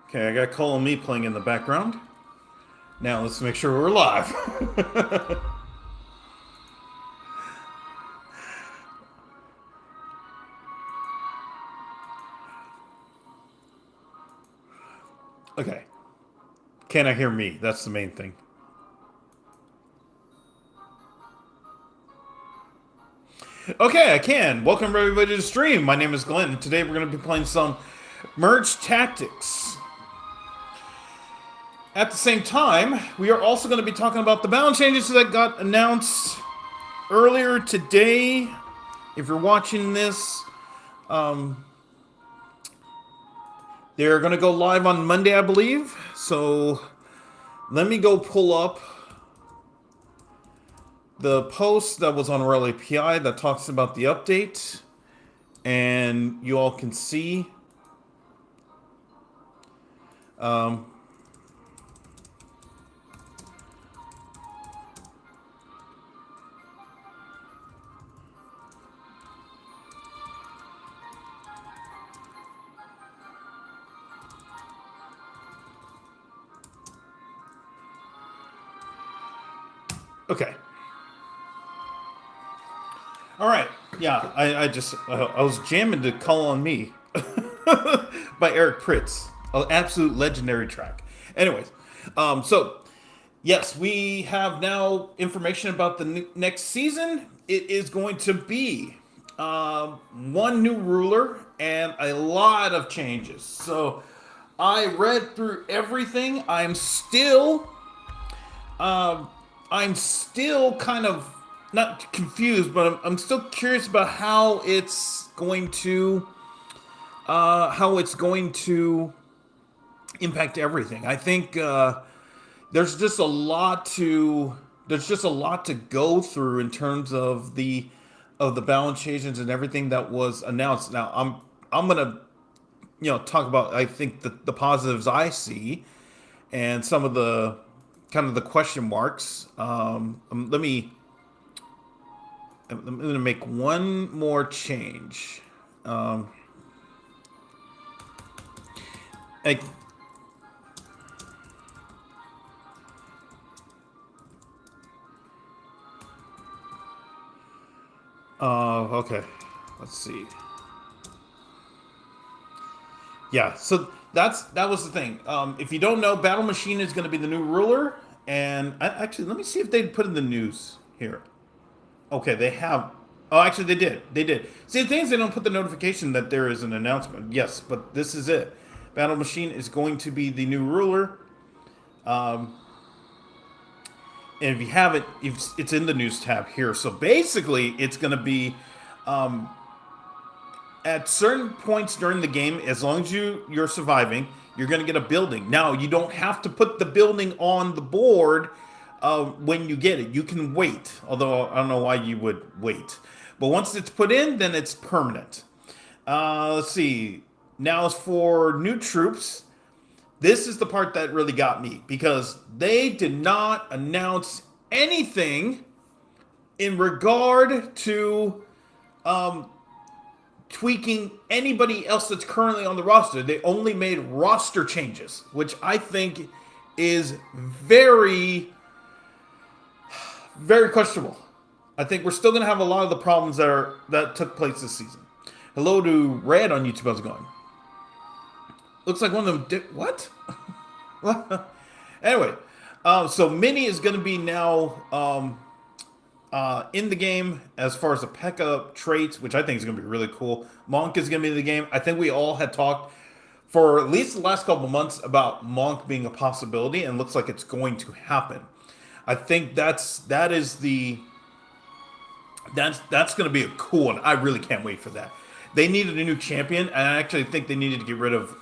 Okay, I got Call on Me playing in the background. Now let's make sure we're live. Okay. Can I hear me? That's the main thing. Okay, I can. Welcome everybody to the stream. My name is Glenn. Today we're going to be playing some Merge Tactics. At the same time, we are also going to be talking about the balance changes that got announced earlier today. If you're watching this, they're going to go live on Monday, I believe. So let me go pull up the post that was on Royal API that talks about the update, and you all can see. Um, okay. All right. Yeah, I was jamming to Call on Me by Eric Pritz, an absolute legendary track. Anyways, so yes, we have now information about the next season. It is going to be one new ruler and a lot of changes. So I read through everything. I'm still kind of not confused, but I'm still curious about how it's going to impact everything. I think there's just a lot to go through in terms of the balance changes and everything that was announced. Now I'm gonna talk about I think the positives I see and some of the kind of the question marks. I'm going to make one more change. Um, I, okay. Let's see. Yeah, so that was the thing. If you don't know, Battle Machine is going to be the new ruler, and actually, let me see if they put in the news here. Okay, they have. Oh, actually, they did. They did. See, the thing is, they don't put the notification that there is an announcement. Yes, but this is it. Battle Machine is going to be the new ruler. Um, and if you have it, it's in the news tab here. So basically, it's going to be at certain points during the game, as long as you're surviving, you're going to get a building. Now, you don't have to put the building on the board when you get it. You can wait, although I don't know why you would wait. But once it's put in, then it's permanent. Let's see. Now, as for new troops, this is the part that really got me because they did not announce anything in regard to tweaking anybody else that's currently on the roster. They only made roster changes, which I think is very, very questionable. I think we're still going to have a lot of the problems that took place this season. Hello to Red on YouTube. How's it going? Looks like one of them did what? Anyway, so Mini is going to be now in the game as far as the P.E.K.K.A traits, which I think is going to be really cool. Monk is going to be in the game. I think we all had talked for at least the last couple of months about Monk being a possibility, and looks like it's going to happen. I think that's going to be a cool one. I really can't wait for that. They needed a new champion, and I actually think they needed to get rid of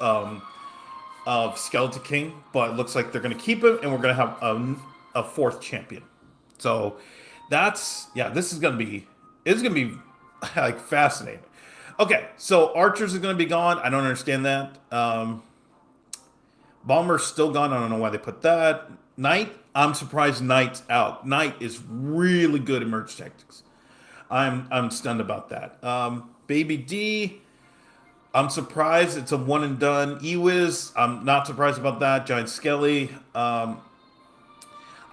Skeleton King, but it looks like they're going to keep him, and we're going to have a fourth champion. So this is going to be like fascinating. Okay, so Archers is going to be gone. I don't understand that. Bomber's still gone. I don't know why they put that. Knight, I'm surprised Knight's out. Knight is really good at merge tactics. I'm stunned about that. Baby D, I'm surprised it's a one and done. Ewiz, I'm not surprised about that. Giant Skelly, I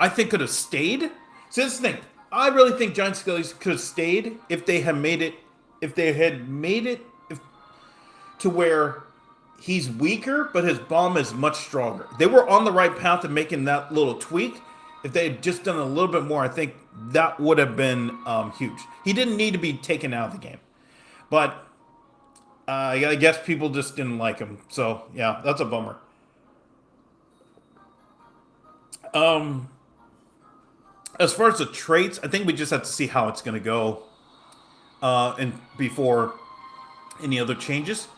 think could have stayed. So this thing, I really think Giant Skelly could have stayed if they had made it, if they had made it if, to where he's weaker, but his bomb is much stronger. They were on the right path of making that little tweak. If they had just done a little bit more, I think that would have been huge. He didn't need to be taken out of the game, but I guess people just didn't like him. So yeah, that's a bummer. Um, as far as the traits, I think we just have to see how it's going to go, and before any other changes.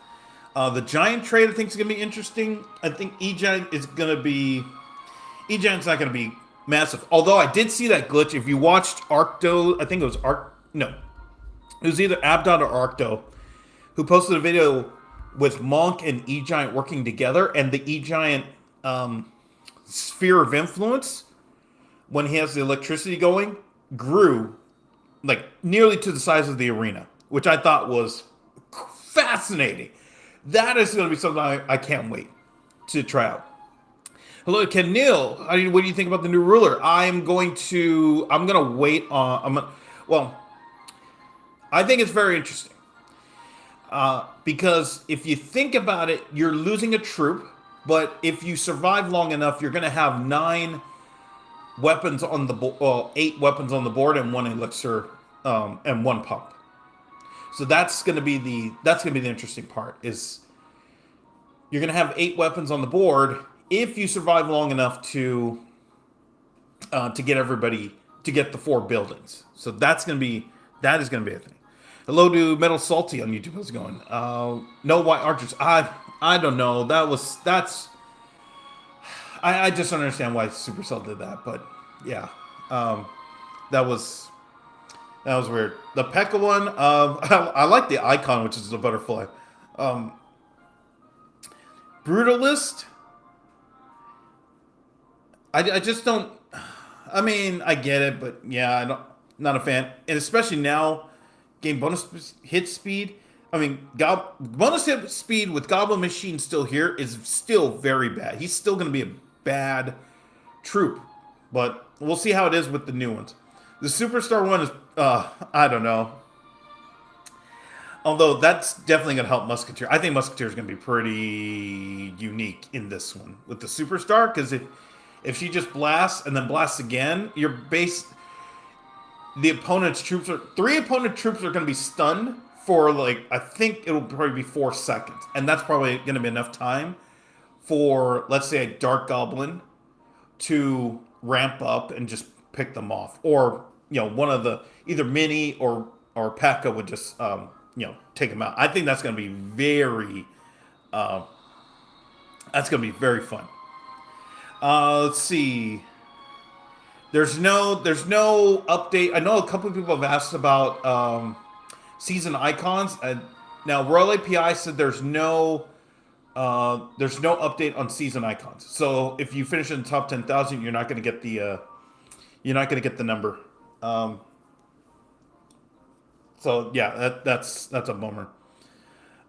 The giant trait I think is going to be interesting. I think E-Giant is going to be E-Giant's not going to be massive. Although I did see that glitch. If you watched Arcto, I think it was No, it was either Abdot or Arcto who posted a video with Monk and E-Giant working together, and the E-Giant sphere of influence, when he has the electricity going, grew like nearly to the size of the arena, which I thought was fascinating. That is going to be something I can't wait to try out. Hello, Ken Neal. What do you think about the new ruler? I'm going to wait on. Well, I think it's very interesting. Because if you think about it, you're losing a troop, but if you survive long enough, you're going to have 8 weapons on the board and 1 elixir, and 1 pump. So that's going to be the interesting part. Is you're going to have 8 weapons on the board if you survive long enough to get everybody to get the 4 buildings. So that is going to be a thing. Hello to Metal Salty on YouTube. How's it going? No white archers. I don't know. I just don't understand why Supercell did that, but yeah, that was weird. The P.E.K.K.A one, I like the icon, which is a butterfly. Brutalist. I just don't. I mean, I get it, but yeah, not a fan, and especially now. Game bonus hit speed. I mean, bonus hit speed with Goblin Machine still here is still very bad. He's still going to be a bad troop, but we'll see how it is with the new ones. The Superstar one is, I don't know. Although that's definitely going to help Musketeer. I think Musketeer is going to be pretty unique in this one with the Superstar, because if she just blasts and then blasts again, your base. The opponent's troops are 3 opponent troops are going to be stunned for I think it'll probably be 4 seconds, and that's probably going to be enough time for, let's say, a Dark Goblin to ramp up and just pick them off, or one of the either Mini or P.E.K.K.A would just take them out. I think that's going to be very fun. Let's see. There's no update. I know a couple of people have asked about season icons. Now Royal API said there's no update on season icons. So if you finish in the top 10,000, you're not going to get the number. So yeah, that's a bummer.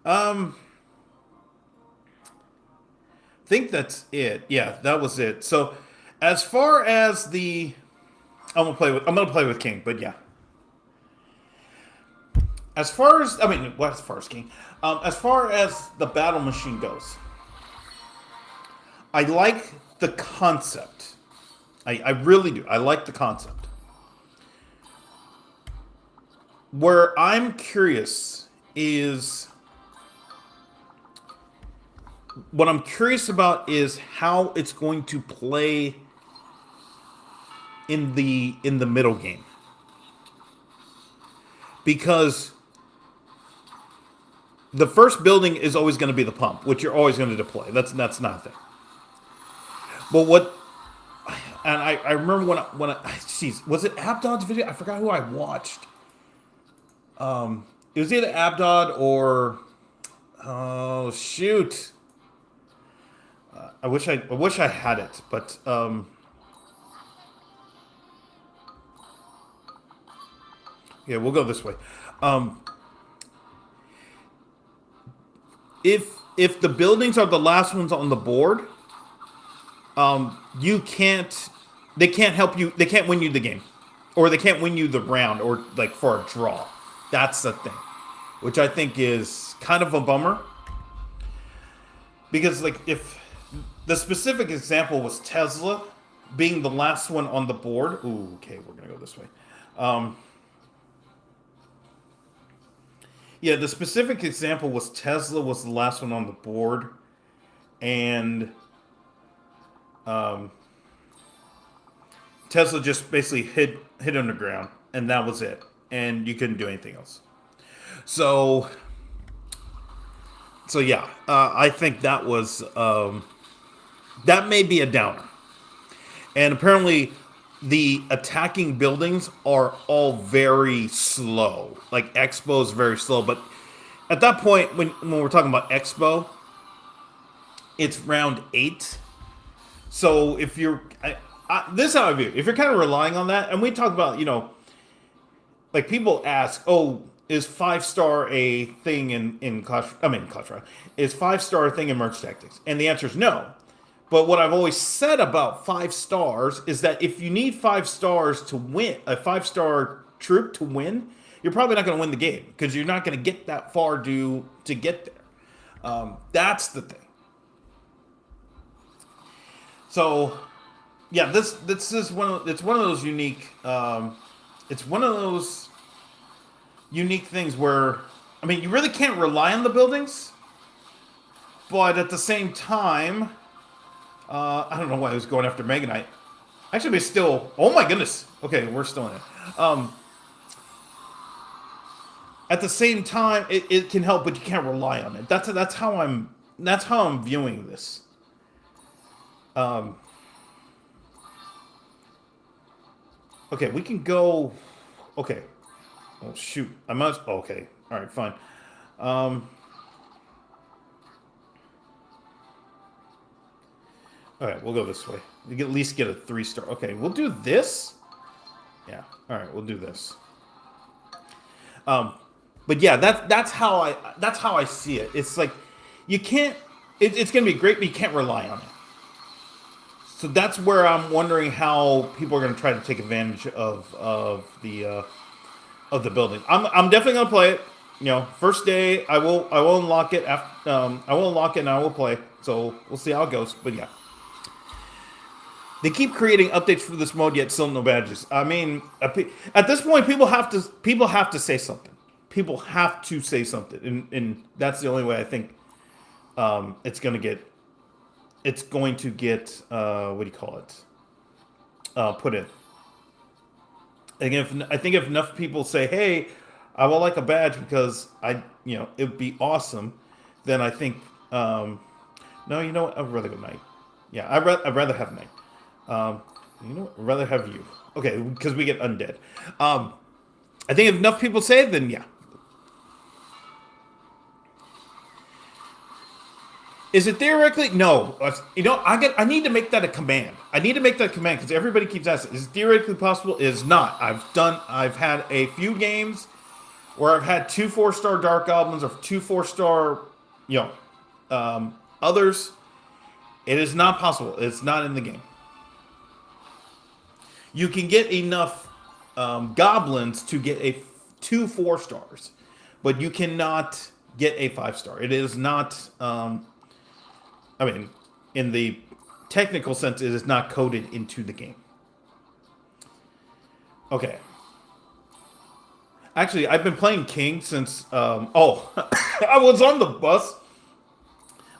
I think that's it. Yeah, that was it. So as far as I'm gonna play with King, but yeah. As far as King, as far as the battle machine goes, I like the concept. I really do. I like the concept. Where I'm curious is what I'm curious about is how it's going to play in the middle game, because the first building is always going to be the pump, which you're always going to deploy. That's not a thing. But I remember when was it Abdod's video? I forgot who I watched. It was either Abdod or oh shoot. I wish I had it, but yeah, we'll go this way. if the buildings are the last ones on the board, you can't. They can't help you. They can't win you the game, or they can't win you the round, or like for a draw. That's the thing, which I think is kind of a bummer. Because like if the specific example was Tesla being the last one on the board. Ooh, okay, we're gonna go this way. Um, yeah, the specific example was Tesla was the last one on the board, and um, Tesla just basically hit underground, and that was it, and you couldn't do anything else. So, so yeah, I think that was that may be a downer, and apparently the attacking buildings are all very slow. Like Expo is very slow, but at that point, when we're talking about Expo, it's round 8. So if you're, this is how I view it. If you're kind of relying on that, and we talk about, like people ask, oh, is 5-star a thing in Clash? I mean, Clash Royale is 5-star a thing in Merge Tactics? And the answer is no. But what I've always said about 5 stars is that if you need 5 stars to win, a 5-star troop to win, you're probably not going to win the game because you're not going to get that far to get there. That's the thing. So, yeah, this is it's one of those unique. It's one of those unique things where, I mean, you really can't rely on the buildings, but at the same time, I don't know why I was going after Mega Knight. Actually, we still. Oh my goodness. Okay, we're still in it. At the same time, it can help, but you can't rely on it. That's how I'm viewing this. Okay, we can go. Okay. Oh shoot, I must. Okay, all right, fine. All right, we'll go this way. We can at least get a 3-star. Okay, we'll do this. Yeah. All right, we'll do this. But yeah, that's how I see it. It's like you can't. It's going to be great, but you can't rely on it. So that's where I'm wondering how people are going to try to take advantage of the building. I'm definitely going to play it. First day I will unlock it. After, I will unlock it and I will play. So we'll see how it goes. But yeah. They keep creating updates for this mode, yet still no badges. I mean, at this point, people have to say something. People have to say something, and that's the only way I think it's going to get. It's going to get what do you call it? Put in. Again, I think if enough people say, "Hey, I would like a badge because it would be awesome," then I think. No, you know what? I'd rather go Knight. Yeah, I'd rather have Knight. You know what? I'd rather have you. Okay, because we get undead. I think if enough people say it, then yeah. Is it theoretically? No. I need to make that a command. I need to make that a command because everybody keeps asking. Is it theoretically possible? It is not. I've had a few games where I've had 2 4-star Dark Goblins or 2 4-star, others. It is not possible. It's not in the game. You can get enough goblins to get 2 4-stars, but you cannot get a 5-star. It is not. I mean, in the technical sense, it is not coded into the game. Okay. Actually, I've been playing King since. I was on the bus.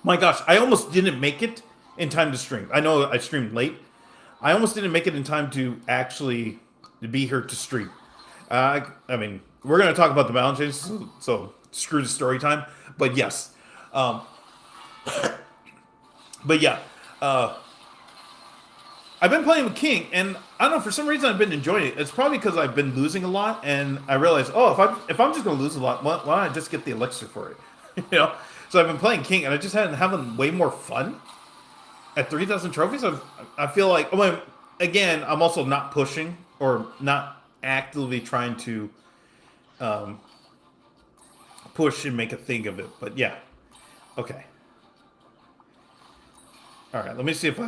My gosh, I almost didn't make it in time to stream. I know I streamed late. I almost didn't make it in time to actually be here to stream. I mean, we're going to talk about the balance changes, so screw the story time. But yes. But yeah. I've been playing with King, and I don't know, for some reason I've been enjoying it. It's probably because I've been losing a lot, and I realized, if I'm just going to lose a lot, why don't I just get the elixir for it? So I've been playing King, and I just had having way more fun. At 3,000 trophies, I feel like, again, I'm also not pushing or not actively trying to push and make a thing of it. But yeah, Okay. All right. Let me see if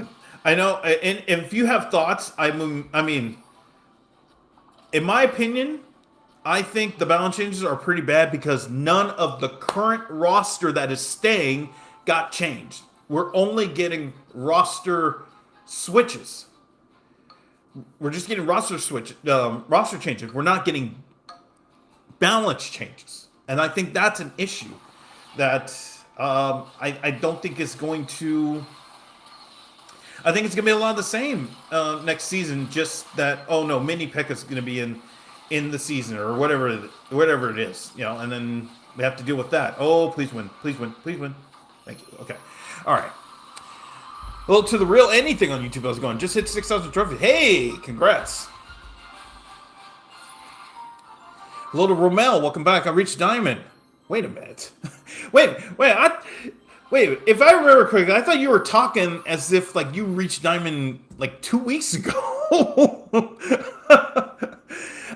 I know. And if you have thoughts, I mean, in my opinion, I think the balance changes are pretty bad because none of the current roster that is staying got changed. We're only getting roster switches. We're just getting roster changes. We're not getting balance changes, and I think that's an issue that I don't think is going to. I think it's going to be a lot of the same next season. Just that, oh no, Mini Pekka is going to be in the season or whatever it is, and then we have to deal with that. Oh, please win, please win, please win. Thank you. Okay, all right. Well, to the real anything on YouTube, I was going. Just hit 6,000 trophy. Hey, congrats. Hello to Romel. Welcome back. I reached Diamond. Wait a minute. wait. Wait. If I remember correctly, I thought you were talking as if like you reached Diamond like 2 weeks ago.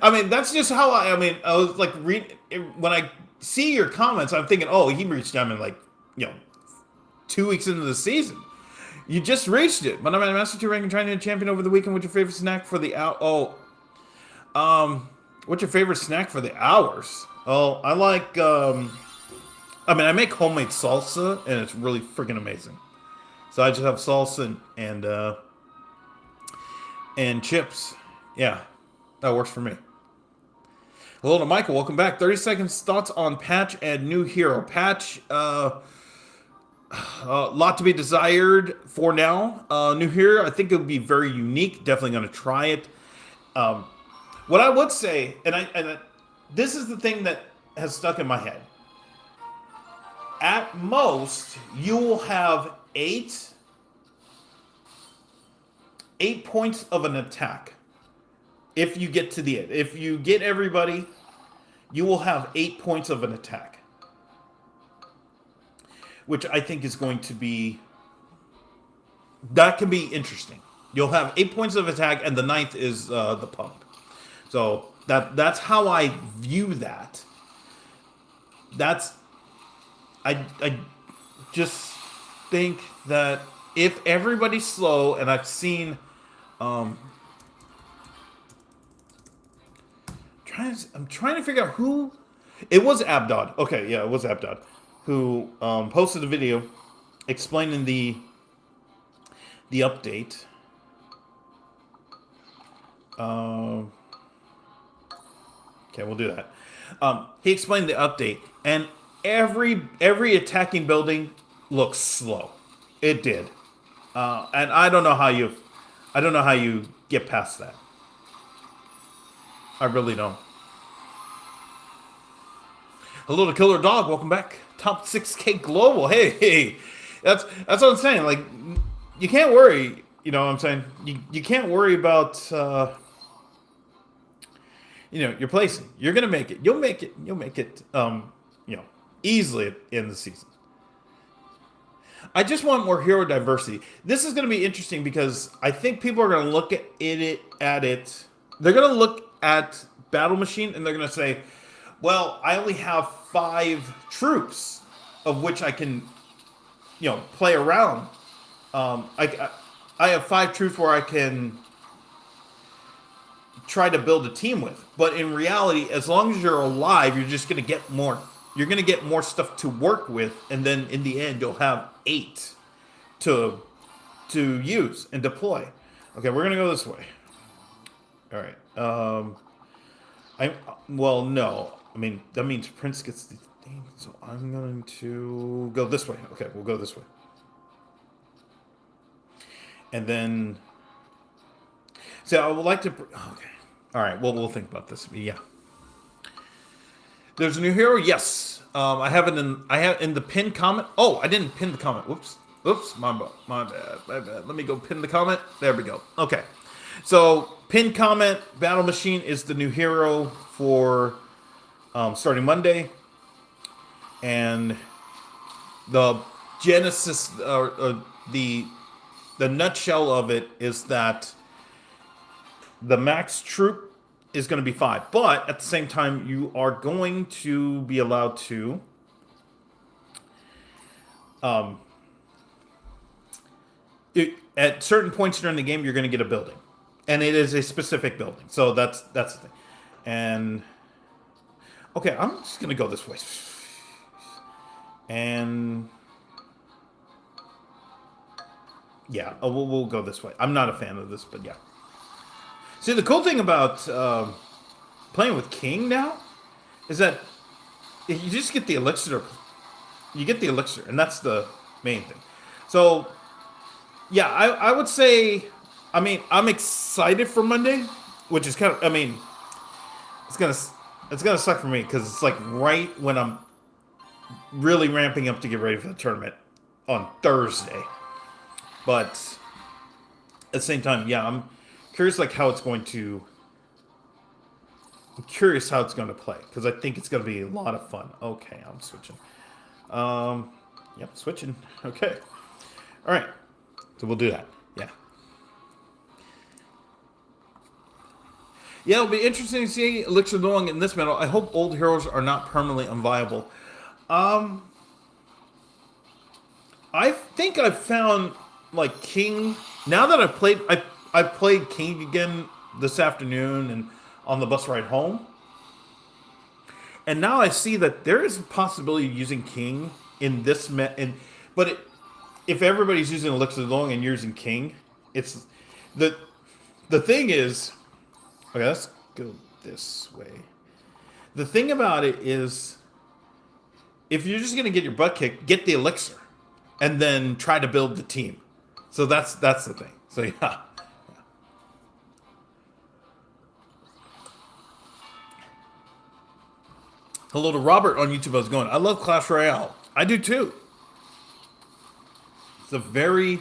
I mean, that's just how I was like when I see your comments, I'm thinking, oh, he reached Diamond like 2 weeks into the season. You just reached it. But I'm at Master 2 rank and trying to champion over the weekend. What's your favorite snack for the hour? What's your favorite snack for the hours? Oh, I like, I make homemade salsa, and it's really freaking amazing. So I just have salsa and chips. Yeah, that works for me. Hello to Michael. Welcome back. 30 seconds thoughts on patch and new hero. Patch, a lot to be desired for now. New hero, I think it would be very unique. Definitely going to try it. What I would say, this is the thing that has stuck in my head. At most, you will have eight points of an attack. If you get to the end. If you get everybody, you will have 8 points of an attack. Which I think is going to be... That can be interesting. You'll have 8 points of attack, and the ninth is the pump. So that's how I view that. I just think that if everybody's slow, and I've seen... I'm trying to figure out who... It was Abdod. Okay, yeah, it was Abdod. Who posted a video explaining the update. Okay, we'll do that. He explained the update, and every attacking building looks slow. It did, and I don't know how you get past that. I really don't. Hello to Killer Dog. Welcome back. Top 6K global. Hey, that's what I'm saying. Like, you can't worry. You know what I'm saying? You can't worry about your placing. You're gonna make it. You'll make it. Easily in the season. I just want more hero diversity. This is gonna be interesting because I think people are gonna look at it. They're gonna look at Battle Machine and they're gonna say, well, I only have 5 troops of which I can, play around. I have 5 troops where I can try to build a team with. But in reality, as long as you're alive, you're just going to get more. You're going to get more stuff to work with, and then in the end, you'll have 8 to use and deploy. Okay, we're going to go this way. All right. No. I mean, that means Prince gets the thing, so I'm going to go this way. Okay, we'll go this way. And then... So I would like to... Okay. All right, well, we'll think about this. Yeah. There's a new hero? Yes. I have in the pinned comment. Oh, I didn't pin the comment. Whoops. My bad. Let me go pin the comment. There we go. Okay. So, pinned comment, Battle Machine is the new hero for... starting Monday, and the genesis, the nutshell of it is that the max troop is going to be 5, but at the same time, you are going to be allowed to At certain points during the game, you're going to get a building, and it is a specific building. So that's the thing. And okay, I'm just going to go this way. And yeah, we'll go this way. I'm not a fan of this, but yeah. See, the cool thing about playing with King now is that you just get the elixir. You get the elixir, and that's the main thing. So, yeah, I would say, I mean, I'm excited for Monday, which is kind of, I mean, it's gonna suck for me because it's like right when I'm really ramping up to get ready for the tournament on Thursday. But at the same time, yeah, I'm curious like how it's going to. I'm curious how it's going to play because I think it's going to be a lot of fun. Okay, I'm switching. Yep, switching. Okay, all right. So we'll do that. Yeah. Yeah, it'll be interesting to see Elixir Long in this medal. I hope old heroes are not permanently unviable. I think I've found like King. Now that I played King again this afternoon and on the bus ride home, and now I see that there is a possibility of using King in this if everybody's using Elixir Long and you're using King, it's the thing is. Okay, let's go this way. The thing about it is, if you're just gonna get your butt kicked, get the elixir, and then try to build the team. So that's the thing. So yeah. Hello to Robert on YouTube. How's it going? I love Clash Royale. I do too. It's a very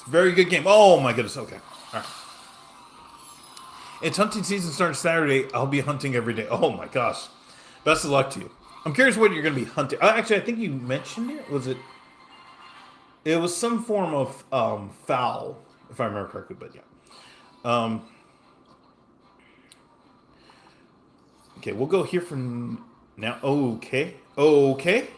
good game. Oh my goodness. Okay. All right. It's hunting season starts Saturday. I'll be hunting every day. Oh my gosh. Best of luck to you. I'm curious what you're going to be hunting. Actually, I think you mentioned it. Was it? It was some form of fowl, if I remember correctly, but yeah. Okay, we'll go here from now. Okay. Okay.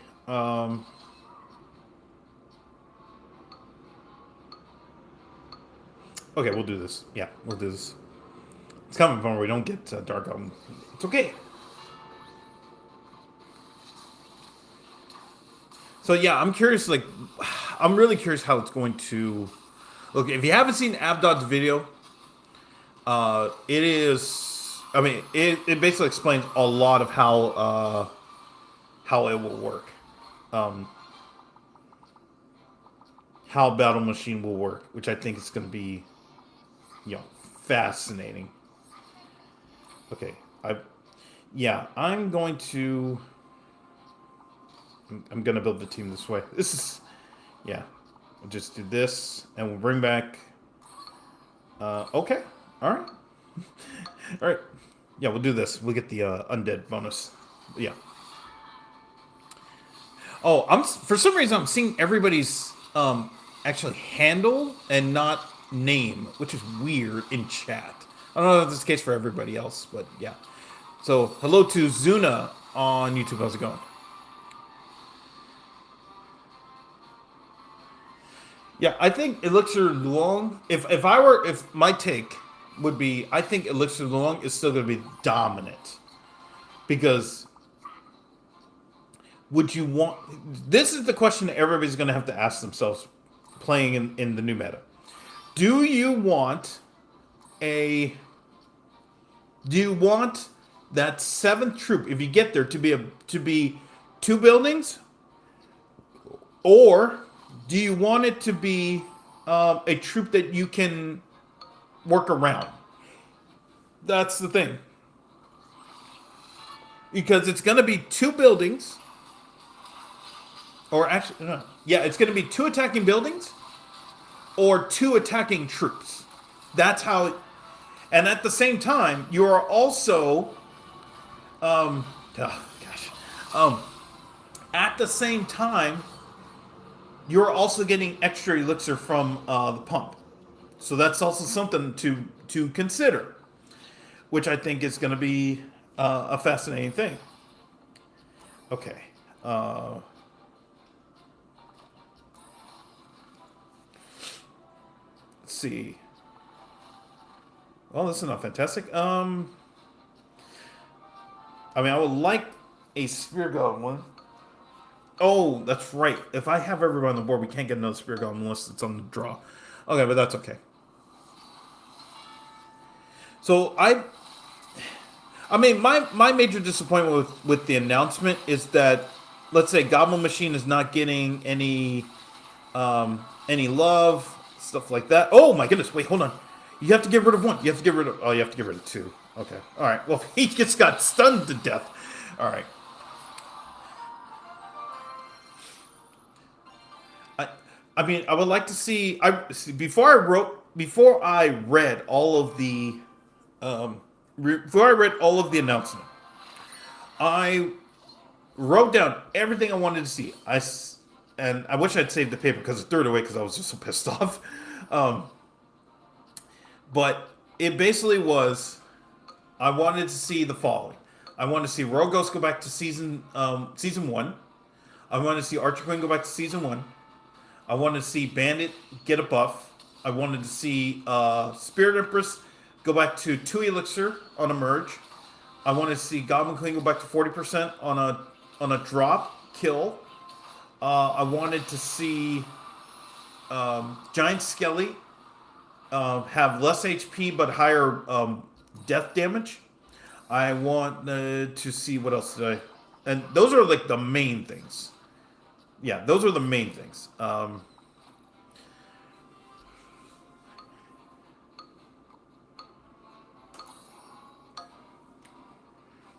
Okay, we'll do this. Yeah, we'll do this. It's coming from where we don't get dark on. It's okay. So yeah, I'm curious. Like, I'm really curious how it's going to look. If you haven't seen Abdod's video, it is. I mean, it basically explains a lot of how it will work, how Battle Machine will work, which I think is going to be, fascinating. Okay, I'm going to. I'm going to build the team this way. This is, yeah. We'll just do this, and we'll bring back. Okay, all right, all right. Yeah, we'll do this. We'll get the undead bonus. Yeah. Oh, for some reason I'm seeing everybody's actually handle and not name, which is weird in chat. I don't know if this is the case for everybody else, but yeah. So, hello to Zuna on YouTube. How's it going? Yeah, I think Elixir Luong. If my take would be, I think Elixir Luong is still going to be dominant because would you want? This is the question that everybody's going to have to ask themselves, playing in the new meta. Do you want that seventh troop, if you get there, to be two buildings, or do you want it to be a troop that you can work around? That's the thing, because it's going to be two buildings, or actually, no, yeah, it's going to be two attacking buildings or two attacking troops. That's how. And at the same time, you are also, at the same time, you're also getting extra elixir from the pump. So that's also something to consider, which I think is going to be a fascinating thing. Okay. let's see. Well, this is not fantastic. I mean, I would like a spear golem one. Oh, that's right. If I have everybody on the board, we can't get another spear golem unless it's on the draw. Okay, but that's okay. So I mean, my major disappointment with the announcement is that, let's say, Goblin Machine is not getting any love, stuff like that. Oh my goodness! Wait, hold on. You have to get rid of one. You have to get rid of. Oh, you have to get rid of two. Okay. All right. Well, he just got stunned to death. All right. I I mean, I would like to see. Before I read all of the before I read all of the announcement, I wrote down everything I wanted to see. And I wish I'd saved the paper because I threw it away because I was just so pissed off. Um, but it basically was, I wanted to see the following. I wanted to see Royal Ghost go back to season one. I wanted to see Archer Queen go back to season one. I wanted to see Bandit get a buff. I wanted to see Spirit Empress go back to 2 Elixir on a merge. I wanted to see Goblin Queen go back to 40% on a drop kill. I wanted to see Giant Skelly have less HP but higher death damage. I want to see what else did I... And those are like the main things. Yeah, those are the main things.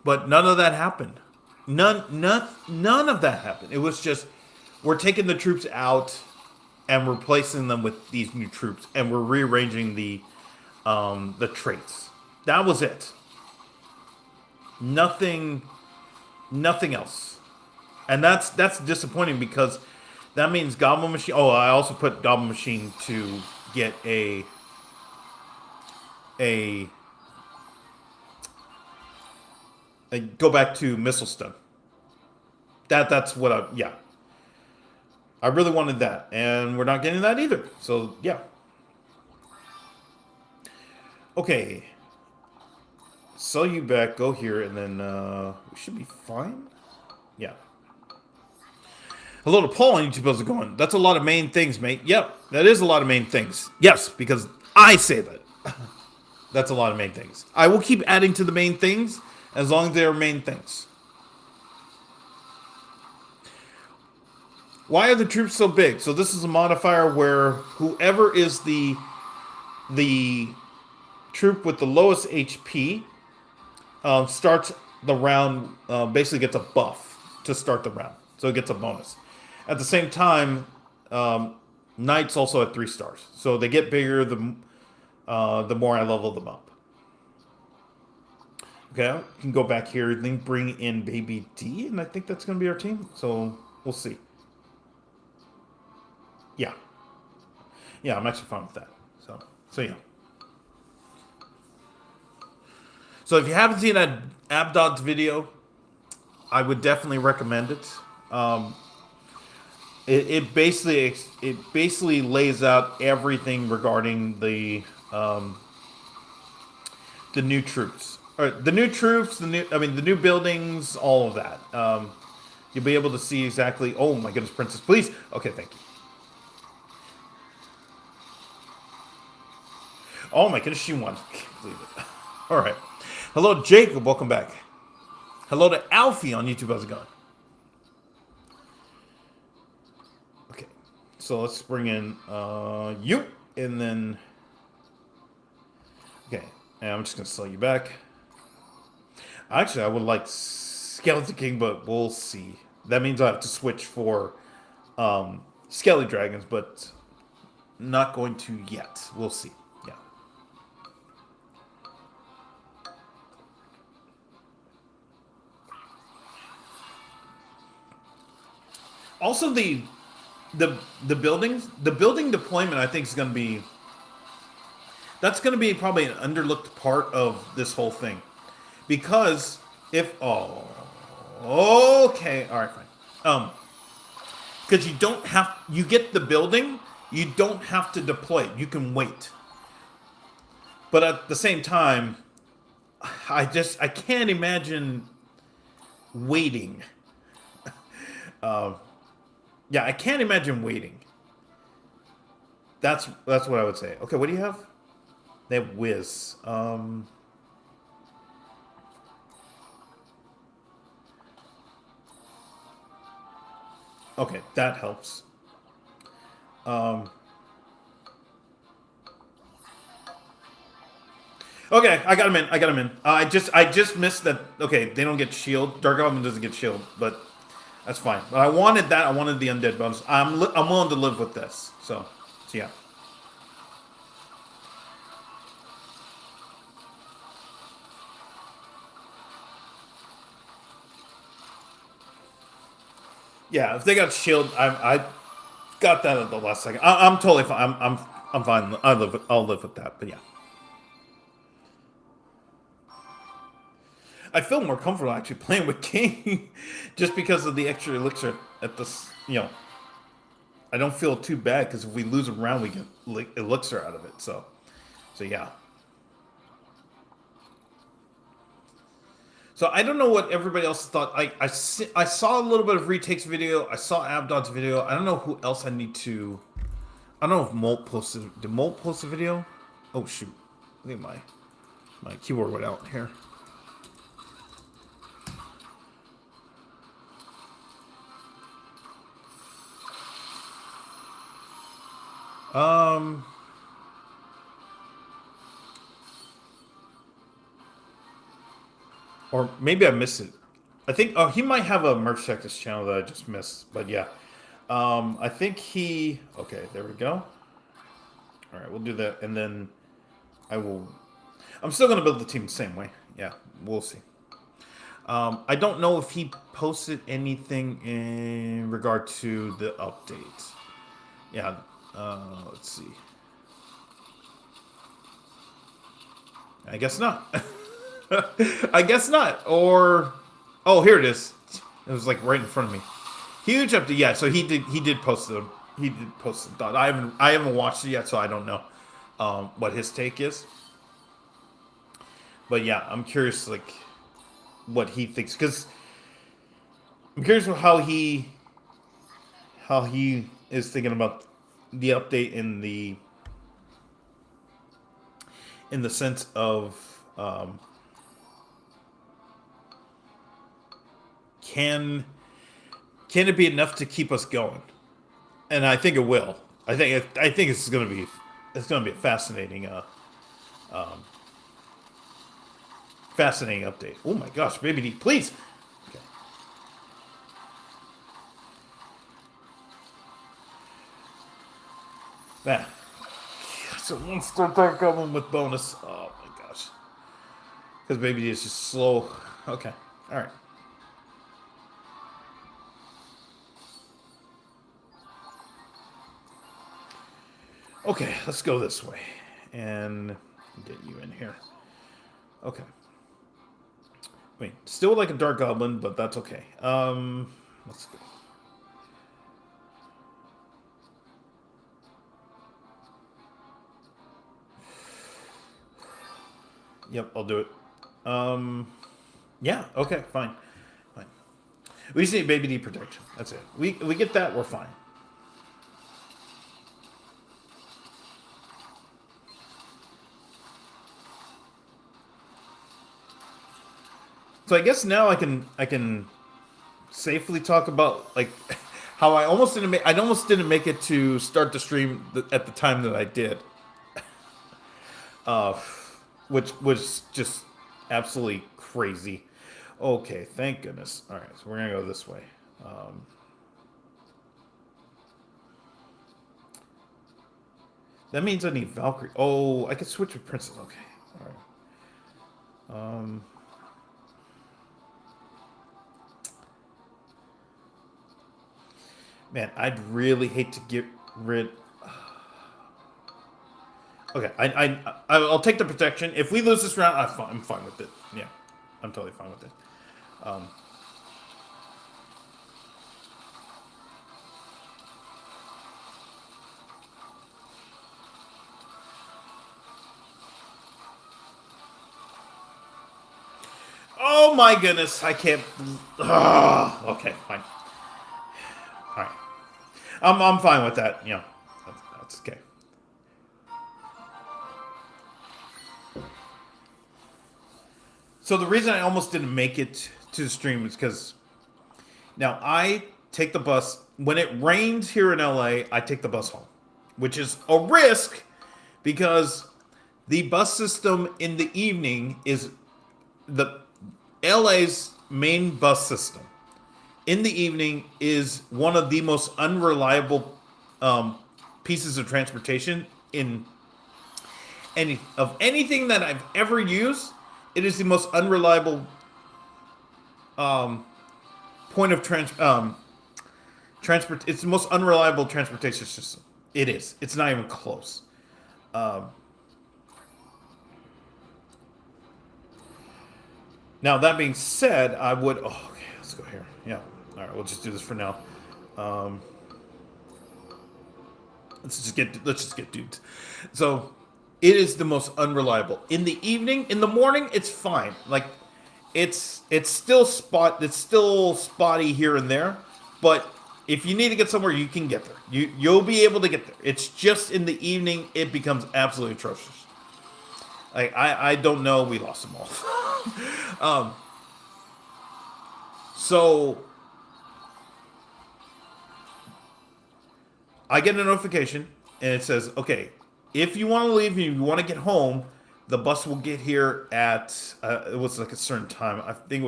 But none of that happened. None of that happened. It was just, we're taking the troops out and replacing them with these new troops, and we're rearranging the traits. That was it. Nothing else. And that's disappointing because that means Goblin Machine. Oh, I also put Goblin Machine to get a go back to Missile Stun. That's what I really wanted that, and we're not getting that either. So yeah. Okay. Sell you back, go here, and then we should be fine. Yeah. Hello to Paul on YouTube. How's it going? That's a lot of main things, mate. Yep, that is a lot of main things. Yes, because I say that. That's a lot of main things. I will keep adding to the main things as long as they are main things. Why are the troops so big? So this is a modifier where whoever is the troop with the lowest HP starts the round, basically gets a buff to start the round. So it gets a bonus. At the same time, Knights also at 3 stars. So they get bigger the more I level them up. Okay, I can go back here and then bring in Baby D, and I think that's going to be our team. So we'll see. Yeah. Yeah, I'm actually fine with that. So yeah. So if you haven't seen that Abdod's video, I would definitely recommend it. It basically lays out everything regarding the new troops, or the new troops, the new buildings, all of that. You'll be able to see exactly. Oh my goodness, Princess, please. Okay, thank you. Oh my goodness, she won. Can't believe it. All right. Hello, Jacob. Welcome back. Hello to Alfie on YouTube. How's it going? Okay. So let's bring in you, and then... Okay. And I'm just going to sell you back. Actually, I would like Skeleton King, but we'll see. That means I have to switch for Skelly Dragons, but not going to yet. We'll see. Yeah. Also, the buildings, the building deployment, I think is going to be... That's going to be probably an underlooked part of this whole thing. Because if... Oh, okay. All right, fine. Because you don't have... You get the building, You don't have to deploy it. You can wait. But at the same time, I can't imagine waiting. Yeah, I can't imagine waiting. That's what I would say. Okay, what do you have? They have Wiz. Okay, that helps. Um, okay, I got him in. I got him in. I just missed that. Okay, they don't get shield. Dark Goblin doesn't get shield, but that's fine. But I wanted that. I wanted the undead bonus. I'm willing to live with this. So yeah. Yeah, if they got shield, I got that at the last second. I'm totally fine. I'm fine. I'll live with that. But yeah, I feel more comfortable actually playing with King, just because of the extra elixir at this. I don't feel too bad because if we lose a round, we get elixir out of it. So yeah. So I don't know what everybody else thought. I saw a little bit of Retake's video. I saw Abdon's video. I don't know who else I need to. I don't know if Molt posted. Did Molt post a video? Oh shoot! I think my keyboard went out here. Um. Or maybe I missed it. I think he might have a merch Texas channel that I just missed. But yeah. I think he. Okay, there we go. All right, we'll do that, and then I will. I'm still gonna build the team the same way. Yeah, we'll see. I don't know if he posted anything in regard to the update. Yeah. Let's see. I guess not. I guess not. Or oh, here it is. It was like right in front of me. Huge update. Yeah, so he did post them. He did post some thought. I haven't watched it yet, so I don't know what his take is. But yeah, I'm curious like what he thinks because I'm curious how he is thinking about the update in the sense of can can it be enough to keep us going? And I think it will. I think it's gonna be a um, fascinating update. Oh my gosh, baby D, please. Okay. Man, so monster dark goblin with bonus. Oh my gosh, because baby D is just slow. Okay, all right. Okay, let's go this way and get you in here. Okay. Wait, still like a dark goblin, but that's okay. Let's go. Yep, I'll do it. Yeah, okay, fine. Fine. We just need baby D protection. That's it. We get that, we're fine. So I guess now I can safely talk about like how I almost didn't make it to start the stream at the time that I did, uh, which was just absolutely crazy. Okay, thank goodness. All right, so we're gonna go this way. Um, that means I need Valkyrie. Oh, I can switch with Princess. Okay, all right. Man, I'd really hate to get rid. Okay, I'll take the protection. If we lose this round, I'm fine with it. Yeah, I'm totally fine with it. Um, Oh my goodness, I can't. Okay, fine. All right, I'm fine with that. You know, that's okay. So the reason I almost didn't make it to the stream is because now I take the bus when it rains here in LA. I take the bus home, which is a risk because the bus system in the evening is the LA's main bus system in the evening is one of the most unreliable um, pieces of transportation in anything that I've ever used. It is the most unreliable um, point of transport. It's the most unreliable transportation system. It is. It's not even close. Um, Now that being said, I would. Oh, okay, let's go here. Yeah. All right, we'll just do this for now. Um, let's just get dudes. So it is the most unreliable. In the evening, in the morning, it's fine. Like it's still spotty here and there, but if you need to get somewhere, you can get there. You'll be able to get there. It's just in the evening it becomes absolutely atrocious. Like I don't know. We lost them all. So I get a notification and it says, okay, if you want to leave and you want to get home, the bus will get here at it was like a certain time. I think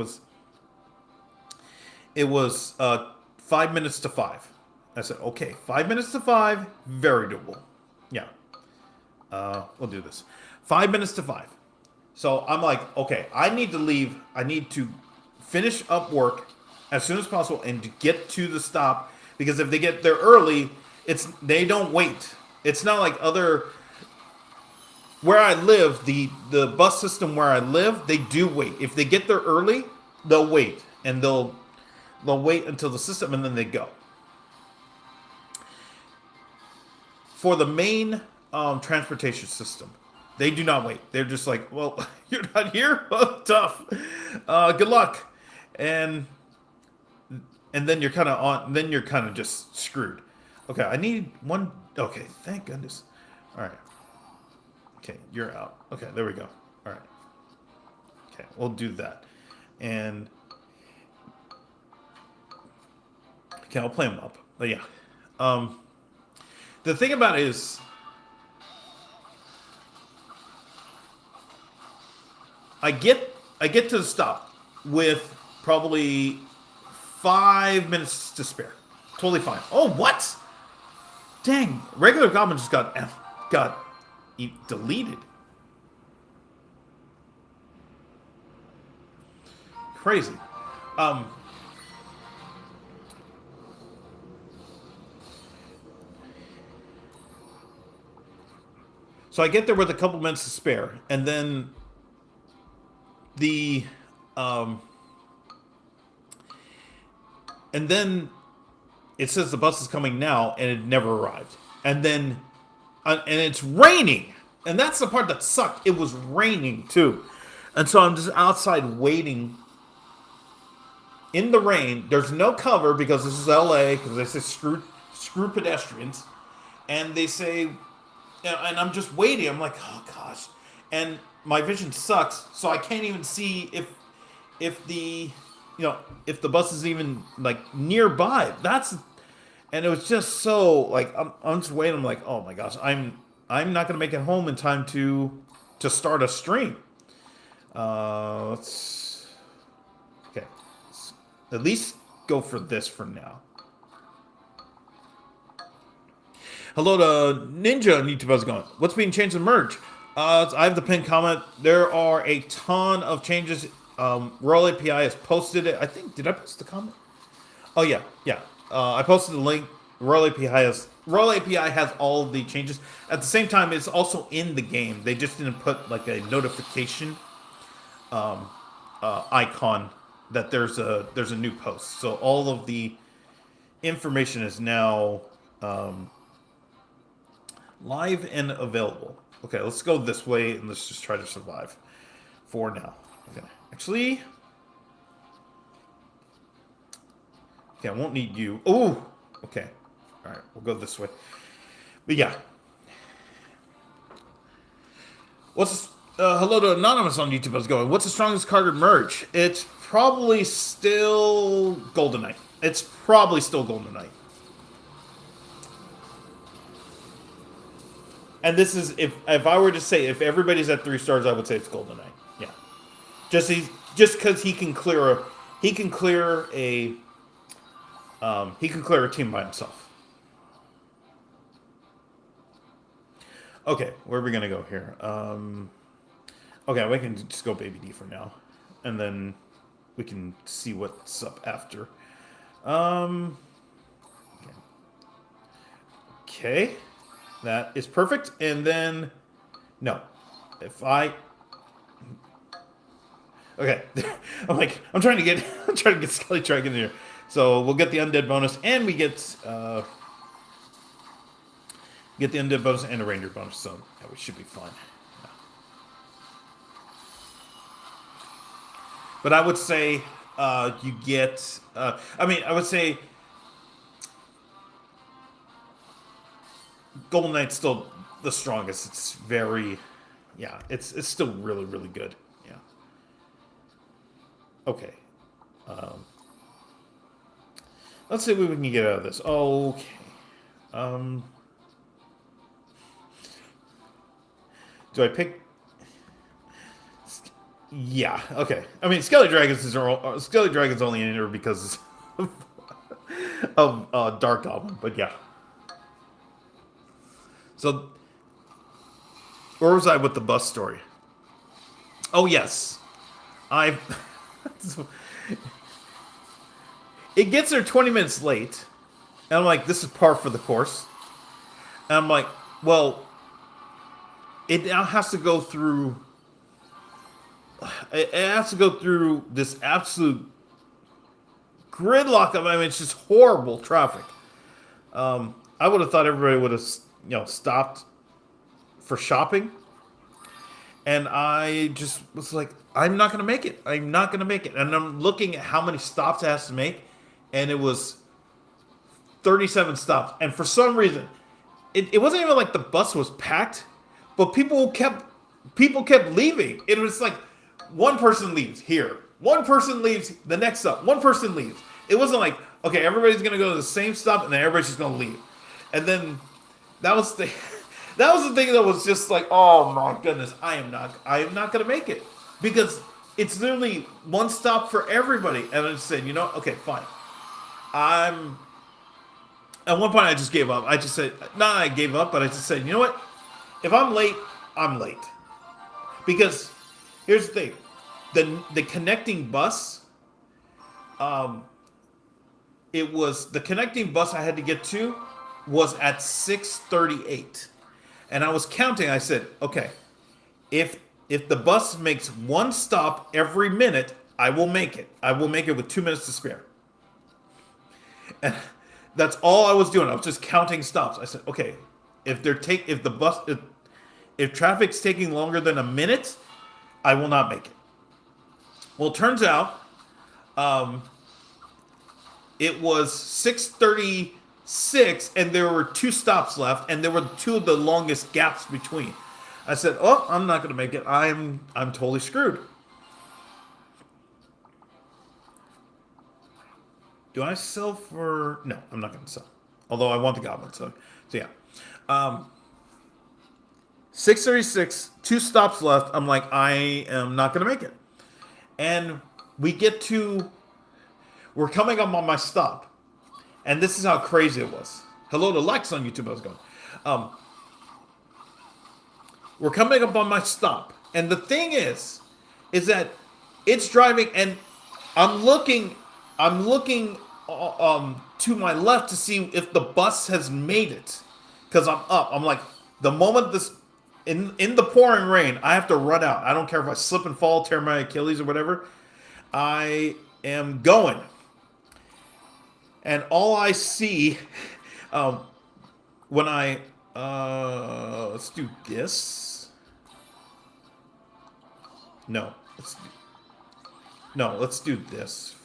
it was 5 minutes to five. I said, okay, 5 minutes to five, very doable. Yeah, we'll do this. 5 minutes to five. So I'm like, okay, I need to leave. I need to finish up work as soon as possible and to get to the stop because if they get there early, they don't wait. It's not like other where I live, the bus system where I live, they do wait. If they get there early, they'll wait and they'll wait until the system and then they go. For the main transportation system, they do not wait. They're just like, well, you're not here? Well, tough. Good luck. And then you're kind of on. Then you're kind of just screwed. Okay, I need one. Okay, thank goodness. All right. Okay, you're out. Okay, there we go. All right. Okay, we'll do that. And okay, I'll play them up. But yeah, the thing about it is, I get to the stop with probably 5 minutes to spare. Totally fine. Oh, what? Dang! Regular Goblin just got deleted. Crazy. Um. So I get there with a couple minutes to spare, and then the um, and then it says the bus is coming now, and it never arrived. And then and it's raining, and that's the part that sucked. It was raining too, and so I'm just outside waiting in the rain. There's no cover because this is LA because they say screw pedestrians, and they say, and I'm just waiting. I'm like, oh gosh, and my vision sucks, so I can't even see if the if the bus is even like nearby. And it was just so like I'm just waiting. I'm like, oh my gosh, I'm not gonna make it home in time to start a stream. Let's okay. Let's at least go for this for now. Hello to Ninja on YouTube. How's it going? What's being changed in merge? I have the pinned comment. There are a ton of changes. Royal API has posted it. I think did I post the comment? Oh yeah, yeah. I posted the link. Royal API has all of the changes. At the same time, it's also in the game. They just didn't put like a notification icon that there's a new post. So all of the information is now live and available. Okay, let's go this way and let's just try to survive for now. Okay, actually, Okay, I won't need you. Ooh. Okay. All right, we'll go this way. But yeah. Hello to Anonymous on YouTube. How's it going? What's the strongest card to merge? It's probably still Golden Knight. It's probably still Golden Knight. And this is if I were to say if everybody's at 3 stars, I would say it's Golden Knight. Yeah, just because he can clear a team by himself. Okay, where are we gonna go here? Okay, we can just go Baby D for now, and then we can see what's up after. Um, okay, that is perfect. And then, no, if I, okay, I'm trying to get, I'm trying to get Skelly Dragon in here. So we'll get the undead bonus, and we get the undead bonus and a ranger bonus. So yeah, we should be fine. Yeah. But I would say you get. I would say Golden Knight's still the strongest. It's very, yeah. It's still really really good. Yeah. Okay. Let's see what we can get out of this. Okay. Do I pick? Yeah. Okay. I mean, Skelly Dragon's only in here because of Dark Goblin, but yeah. So, where was I with the bus story? Oh yes, I. It gets there 20 minutes late, and I'm like, this is par for the course. And I'm like, well, it now has to go through. It has to go through this absolute gridlock of. I mean, it's just horrible traffic. I would have thought everybody would have, stopped for shopping, and I just was like, I'm not gonna make it. I'm not gonna make it. And I'm looking at how many stops it has to make, and it was 37 stops. And for some reason, it wasn't even like the bus was packed, but people kept leaving. It was like one person leaves here, one person leaves the next stop, one person leaves. It wasn't like, okay, everybody's gonna go to the same stop and then everybody's just gonna leave. And then that was the that was the thing that was just like, oh my goodness, I am not gonna make it. Because it's literally one stop for everybody. And I just said, okay, fine. At one point I just gave up. I just said, not I gave up, but I just said, you know what? If I'm late, I'm late. Because here's the thing. The connecting bus, it was the connecting bus I had to get to was at 6:38. And I was counting, I said, okay, if the bus makes one stop every minute, I will make it. I will make it with 2 minutes to spare. And that's all I was doing. I was just counting stops. I said, okay, if traffic's taking longer than a minute, I will not make it. Well, it turns out, it was 6:36, and there were 2 stops left, and there were 2 of the longest gaps between. I said, "Oh, I'm not going to make it. I'm totally screwed." Do I sell for? No, I'm not going to sell. Although I want the goblin, so yeah. 6:36, 2 stops left. I'm like, I am not going to make it. And we're coming up on my stop. And this is how crazy it was. Hello to Lex on YouTube. I was going. We're coming up on my stop. And the thing is that it's driving, and I'm looking to my left to see if the bus has made it. Because I'm up. I'm like, the moment this in the pouring rain, I have to run out. I don't care if I slip and fall, tear my Achilles or whatever. I am going. And all I see when I let's do this. No, let's do this.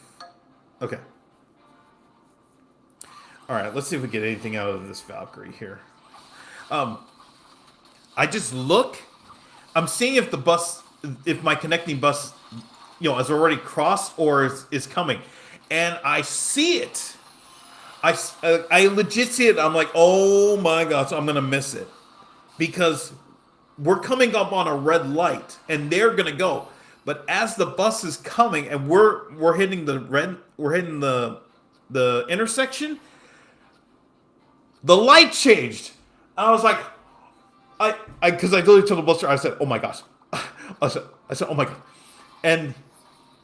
Okay. All right, let's see if we get anything out of this Valkyrie here. Um, I just look. I'm seeing if the bus, if my connecting bus, has already crossed or is coming, and I see it. I legit see it. I'm like, oh my gosh, I'm gonna miss it because we're coming up on a red light and they're gonna go. But as the bus is coming and we're hitting the red, we're hitting the intersection, the light changed. I was like, because I literally told the bus driver, I said, oh my gosh, I said, oh my god, and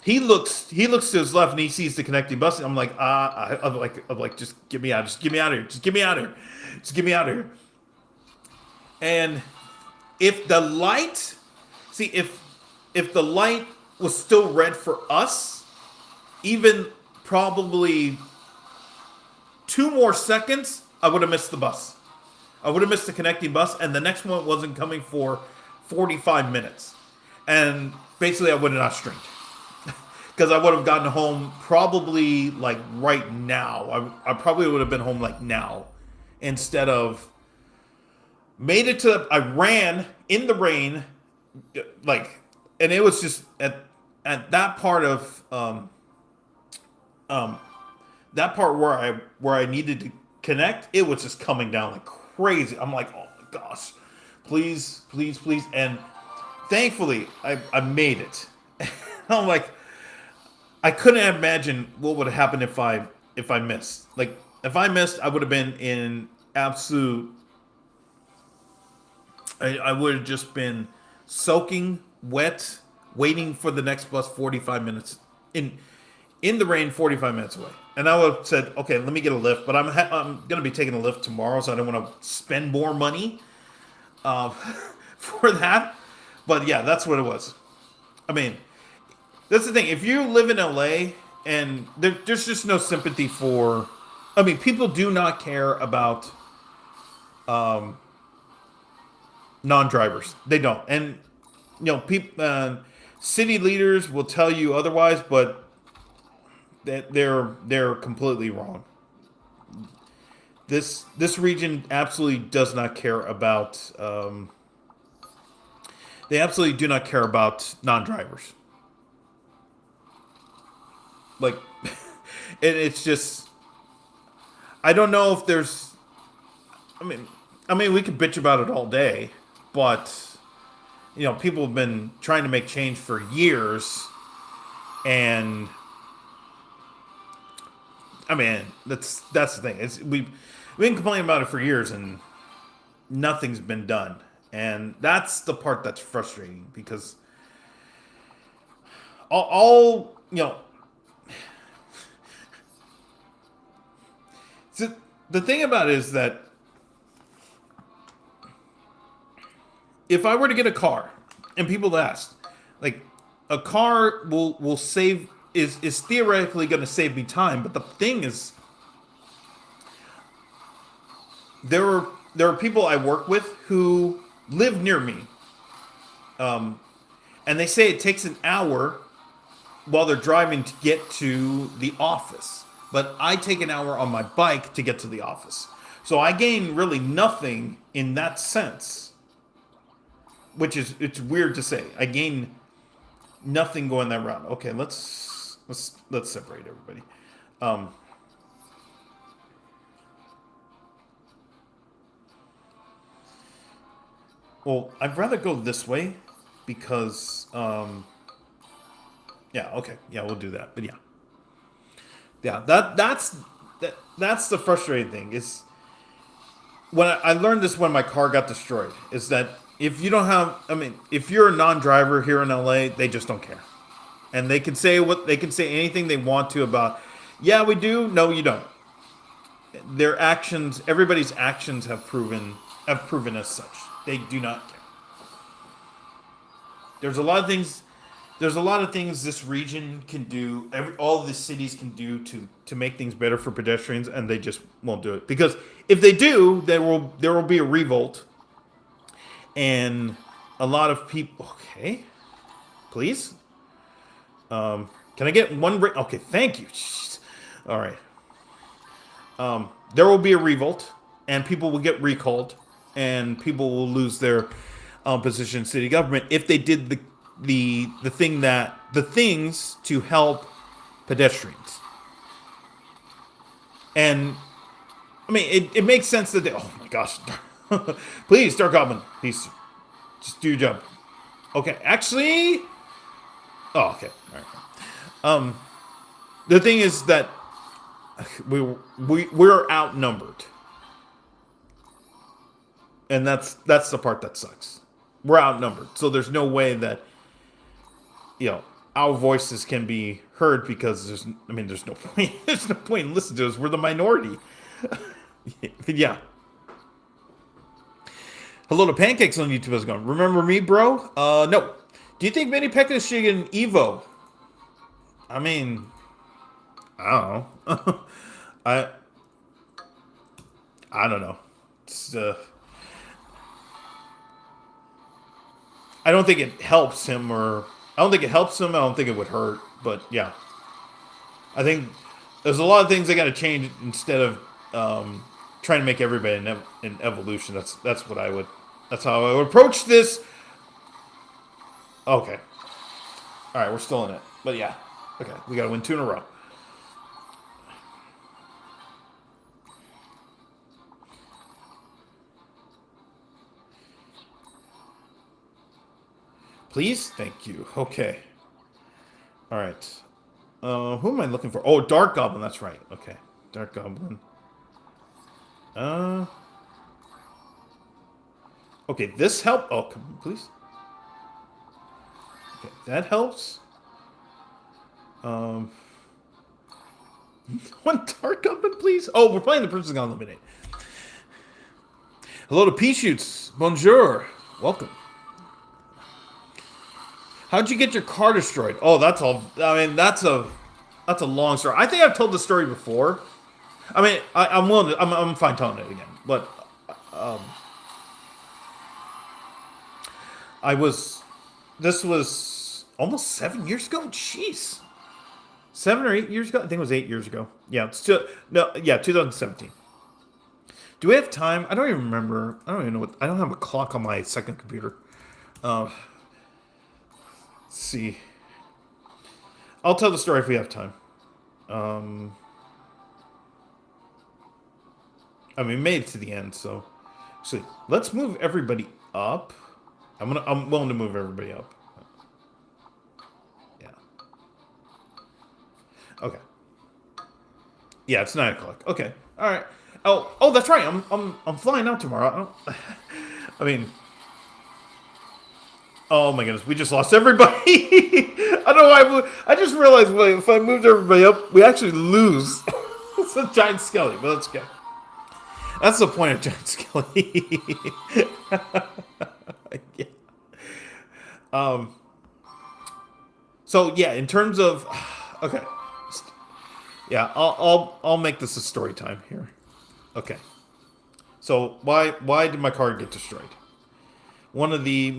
he looks to his left and he sees the connecting bus. And I'm like, I'm like, just get me out, just get me out of here, just get me out of here, just get me out of here. And if the light, see if the light was still red for us, even probably 2 more seconds, I would have missed the bus. I would have missed the connecting bus, and the next one wasn't coming for 45 minutes. And basically, I would have not streamed. Because I would have gotten home probably like right now. I probably would have been home like now. Instead of made it to, I ran in the rain, like, and it was just at that part of um, that part where I needed to connect, it was just coming down like crazy. I'm like, oh my gosh, please, please, please. And thankfully, I made it. I'm like, I couldn't imagine what would have happened if I missed. Like, if I missed, I would have been in absolute. I would have just been soaking wet, waiting for the next bus 45 minutes in the rain, 45 minutes away. And I would have said, okay, let me get a lift, but I'm going to be taking a lift tomorrow, so I don't want to spend more money uh, for that. But yeah, that's what it was. I mean, that's the thing. If you live in LA and there's just no sympathy for, I mean, people do not care about non-drivers. They don't. And people, city leaders will tell you otherwise, but they're completely wrong. This region absolutely does not care about. They absolutely do not care about non-drivers. Like, it's just. I don't know if there's. I mean, we could bitch about it all day, but people have been trying to make change for years, and I mean, that's the thing. We've been complaining about it for years, and nothing's been done, and that's the part that's frustrating because all the thing about it is that if I were to get a car, and people ask, like, a car will save is theoretically going to save me time, but the thing is, there are people I work with who live near me, and they say it takes an hour while they're driving to get to the office, but I take an hour on my bike to get to the office, so I gain really nothing in that sense. Which is, it's weird to say. I gain nothing going that route. Okay, let's separate everybody. Well, I'd rather go this way because yeah, okay, yeah, we'll do that. But yeah, that's the frustrating thing is when I learned this when my car got destroyed is that if you don't have, I mean, if you're a non-driver here in LA, they just don't care, and they can say anything they want to about. Yeah, we do. No, you don't. Their actions, everybody's actions have proven as such. They do not care. There's a lot of things. There's a lot of things this region can do. All of the cities can do to make things better for pedestrians, and they just won't do it because if they do, there will be a revolt. And a lot of people. Okay, please. Can I get one? Okay, thank you. Jeez. All right. there will be a revolt, and people will get recalled, and people will lose their position in city government if they did the things to help pedestrians. And I mean, it makes sense that they. Oh my gosh, please, Dark Goblin, please, just do your job. Okay, actually, oh okay, all right. Um, the thing is that we're outnumbered, and that's the part that sucks. We're outnumbered, so there's no way that our voices can be heard because there's no point. There's no point in listening to us. We're the minority. Yeah. Hello to Pancakes on YouTube. How's it going? Remember me, bro? No. Do you think Manny Pacquiao should get an Evo? I mean, I don't know. I I don't know. It's, I don't think it helps him, or I don't think it helps him. I don't think it would hurt, but yeah, I think there's a lot of things they got to change instead of trying to make everybody an evolution. That's what I would. That's how I would approach this. Okay, all right, we're still in it, but yeah, okay, we got to win 2 in a row. Please, thank you. Okay, all right. Who am I looking for? Oh, Dark Goblin. That's right. Okay, Dark Goblin. Uh. Okay, this help. Oh, come on, please. Okay, that helps. Um. One Dark Goblin, please. Oh, we're playing the Princess Gone Eliminate. Hello to P-Shoots. Bonjour. Welcome. How'd you get your car destroyed? Oh, that's all. I mean, that's a long story. I think I've told the story before. I mean, I'm willing to. I'm fine telling it again. But um, I was. This was almost 7 years ago. Jeez, 7 or 8 years ago. I think it was 8 years ago. Yeah, it's still no. Yeah, 2017. Do we have time? I don't even remember. I don't even know what. I don't have a clock on my second computer. Let's see. I'll tell the story if we have time. I mean, made it to the end, so actually, let's move everybody up. I'm willing to move everybody up. Yeah. Okay. Yeah, it's 9 o'clock. Okay. All right. Oh, that's right. I'm flying out tomorrow. I mean, oh my goodness, we just lost everybody. I don't know why. I just realized if I moved everybody up, we actually lose. It's a giant skelly, but let's go. That's the point of giant skelly. Yeah. So yeah, in terms of, okay, yeah, I'll make this a story time here. Okay. So why did my car get destroyed? One of the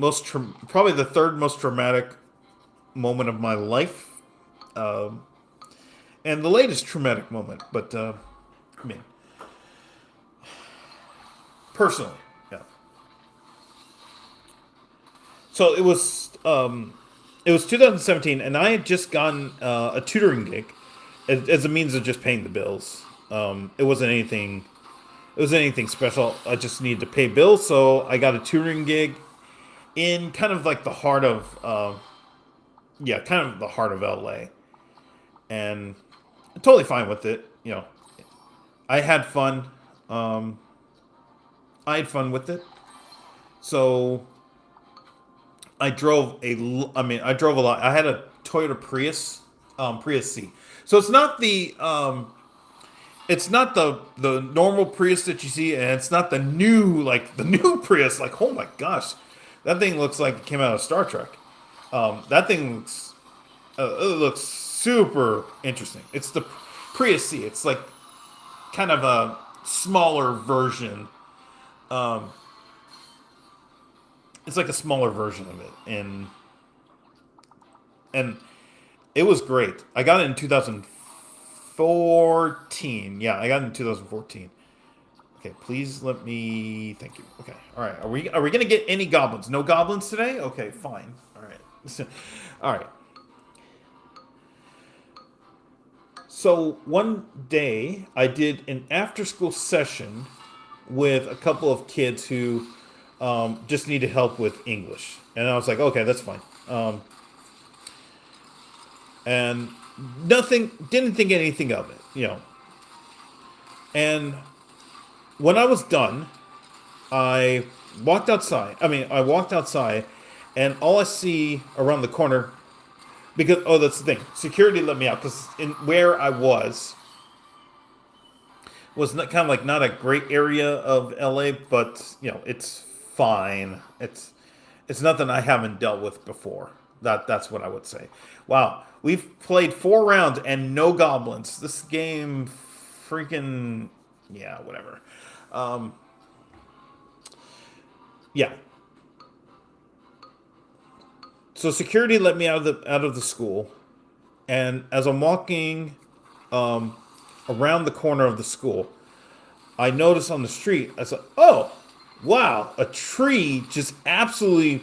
probably the third most traumatic moment of my life, and the latest traumatic moment. But I mean, personally, yeah. So it was 2017, and I had just gotten a tutoring gig as a means of just paying the bills. It wasn't anything. It was anything special. I just needed to pay bills, so I got a tutoring gig in kind of like the heart of, yeah, kind of the heart of LA, and I'm totally fine with it. I had fun. I had fun with it. So I drove I drove a lot. I had a Toyota Prius, Prius C. So it's not the normal Prius that you see, and it's not the new Prius. Like, oh my gosh, that thing looks like it came out of Star Trek. That thing it looks super interesting. It's the Prius C. It's like kind of a smaller version. It's like a smaller version of it, and it was great. I got it in 2014. Yeah, I got it in 2014. Okay, please let me. Thank you. Okay, all right. Are we gonna get any goblins? No goblins today? Okay, fine. All right. All right. So one day I did an after-school session with a couple of kids who just needed help with English, and I was like, okay, that's fine. And nothing, didn't think anything of it, you know. And when I was done, I walked outside. I walked outside, and all I see around the corner, because oh, that's the thing. Security let me out because in where I was not, kind of like not a great area of LA, but you know it's fine. It's nothing I haven't dealt with before. That's what I would say. Wow, we've played 4 rounds and no goblins. This game, freaking yeah, whatever. Um, yeah. So security let me out of the school, and as I'm walking um, around the corner of the school, I noticed on the street. I said, "Oh, wow! A tree just absolutely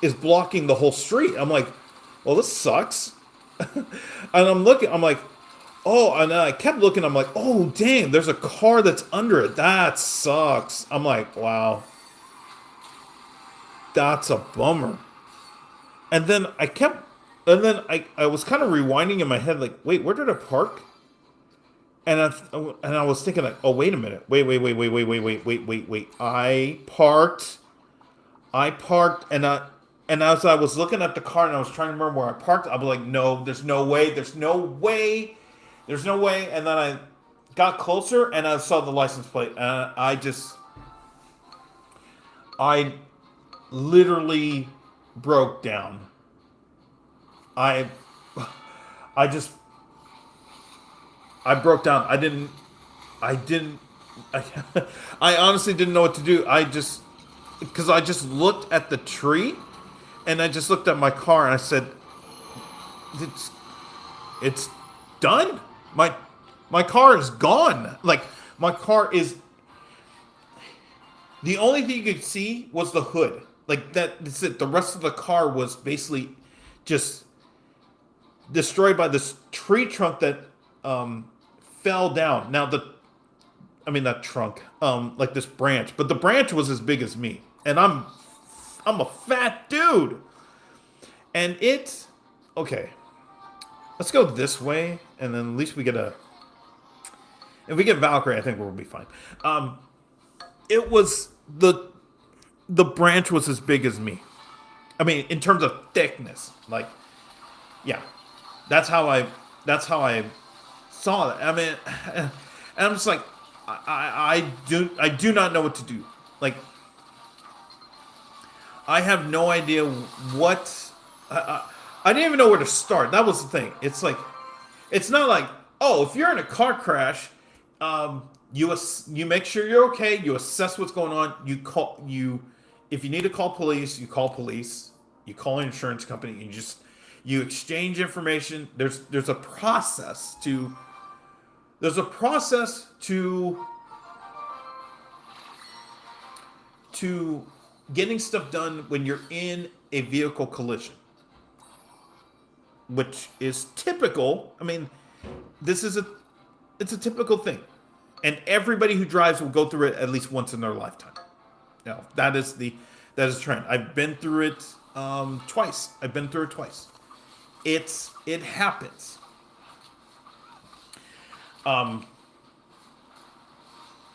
is blocking the whole street." I'm like, "Well, this sucks." And I'm looking. I'm like, "Oh!" And I kept looking. I'm like, "Oh, dang! There's a car that's under it. That sucks." I'm like, "Wow, that's a bummer." And then I was kind of rewinding in my head, like, "Wait, where did I park?" And I was thinking like, oh wait a minute, wait. I parked, and as I was looking at the car and I was trying to remember where I parked, I was like, no, there's no way. And then I got closer and I saw the license plate, and I literally broke down. I I just I broke down. I didn't, I, I honestly didn't know what to do. Because I just looked at the tree and I just looked at my car and I said, it's, it's done. My car is gone. Like, my car is, the only thing you could see was the hood. Like, that's it. The rest of the car was basically just destroyed by this tree trunk that, fell down. Now that trunk, like this branch, but the branch was as big as me, and I'm a fat dude, and it's okay. Let's go this way, and then at least we get if we get Valkyrie, I think we'll be fine. It was the branch was as big as me. I mean, in terms of thickness, like, yeah, that's how I saw it. I mean, and I'm just like, I do not know what to do. Like, I have no idea what. I didn't even know where to start. That was the thing. It's like, it's not like, oh, if you're in a car crash, you make sure you're okay. You assess what's going on. If you need to call police, you call police. You call an insurance company. You exchange information. There's a process to. There's a process to getting stuff done when you're in a vehicle collision, which is typical. I mean, it's a typical thing, and everybody who drives will go through it at least once in their lifetime. Now, that is the trend. I've been through it twice. It happens.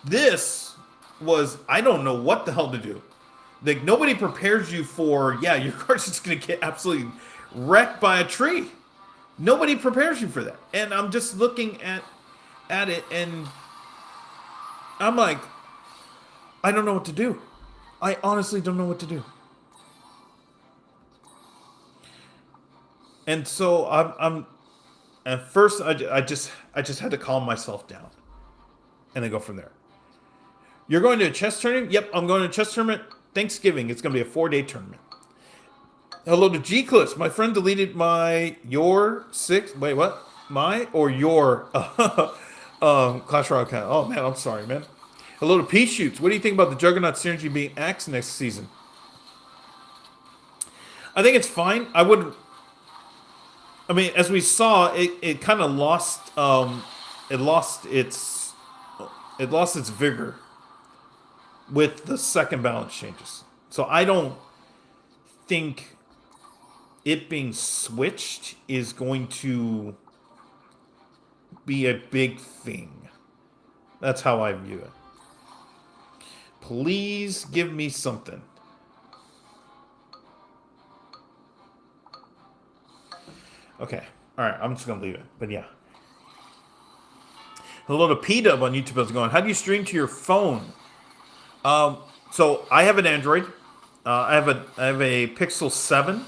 This was, I don't know what the hell to do. Like, nobody prepares you for, yeah, your car's just gonna get absolutely wrecked by a tree. Nobody prepares you for that. And I'm just looking at it, and I'm like, I don't know what to do. I honestly don't know what to do. And so I'm at first I just had to calm myself down and then go from there. You're going to a chess tournament? Yep, I'm going to a chess tournament. Thanksgiving. It's going to be a 4-day tournament. Hello to G Clips. My friend deleted your six. Wait, what? My or your Clash Royale account. Oh man, I'm sorry, man. Hello to Pea Shoots. What do you think about the Juggernaut synergy being axed next season? I think it's fine. I would. I mean, as we saw, it kind of lost. It lost its. It lost its vigor with the second balance changes. So I don't think it being switched is going to be a big thing. That's how I view it. Please give me something. Okay. All right. I'm just going to leave it. But yeah. Hello to P-Dub on YouTube. How's it going? How do you stream to your phone? So I have an Android. I have a Pixel 7,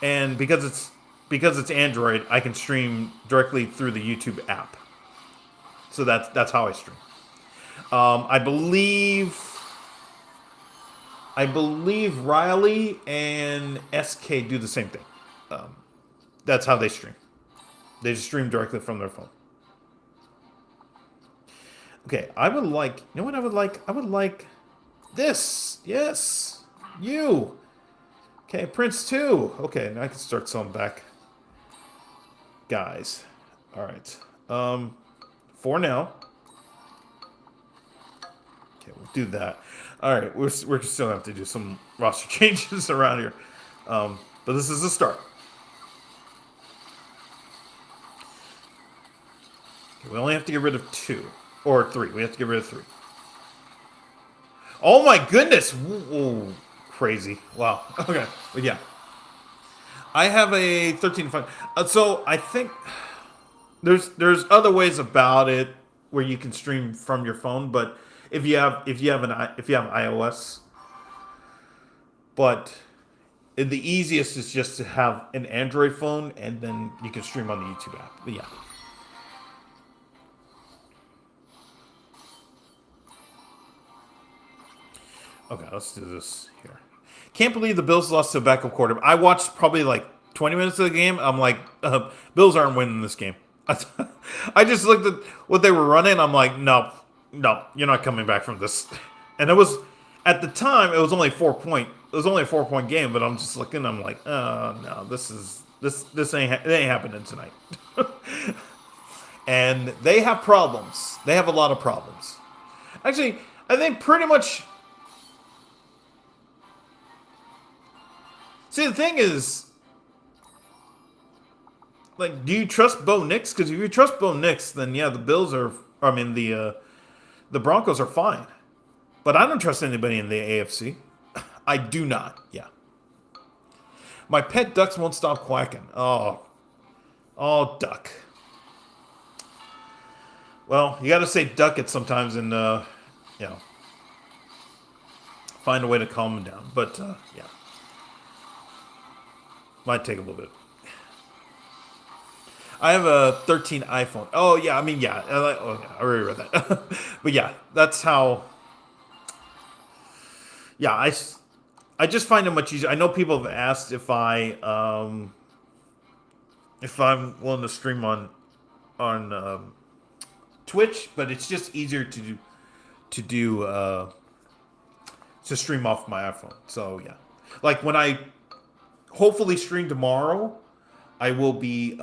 and because it's Android, I can stream directly through the YouTube app. So that's how I stream. I believe Riley and SK do the same thing. That's how they stream. They just stream directly from their phone. Okay, I would like. You know what I would like? I would like this. Yes, you. Okay, Prince 2. Okay, now I can start selling back. Guys. All right. For now. Okay, we'll do that. All right, we're still gonna have to do some roster changes around here, but this is the start. Okay, we only have to get rid of 2 or 3. We have to get rid of 3. Oh my goodness! Whoa, crazy! Wow. Okay, but yeah, I have a 13.5. So I think there's other ways about it where you can stream from your phone, but if you have iOS, but the easiest is just to have an Android phone and then you can stream on the YouTube app. But yeah. Okay, let's do this here. Can't believe the Bills lost to a backup quarterback. I watched probably like 20 minutes of the game. I'm like, Bills aren't winning this game. I just looked at what they were running. I'm like, no, you're not coming back from this. And it was at the time it was only 4 point. It was only a 4 point game. But I'm just looking. I'm like, no, this ain't happening tonight. And they have problems. They have a lot of problems. Actually, I think pretty much. See, the thing is, like, do you trust Bo Nix? Because if you trust Bo Nix, then yeah, the Bills are. I mean, the Broncos are fine. But I don't trust anybody in the AFC. I do not. Yeah. My pet ducks won't stop quacking. Oh, duck. Well, you got to say duck it sometimes, and find a way to calm them down. But yeah. Might take a little bit. I have a 13 iPhone. Oh yeah, I mean yeah. I already read that. But yeah, that's how. Yeah, I just find it much easier. I know people have asked if I'm willing to stream on Twitch, but it's just easier to stream off my iPhone. So yeah, like when I hopefully stream tomorrow, I will be.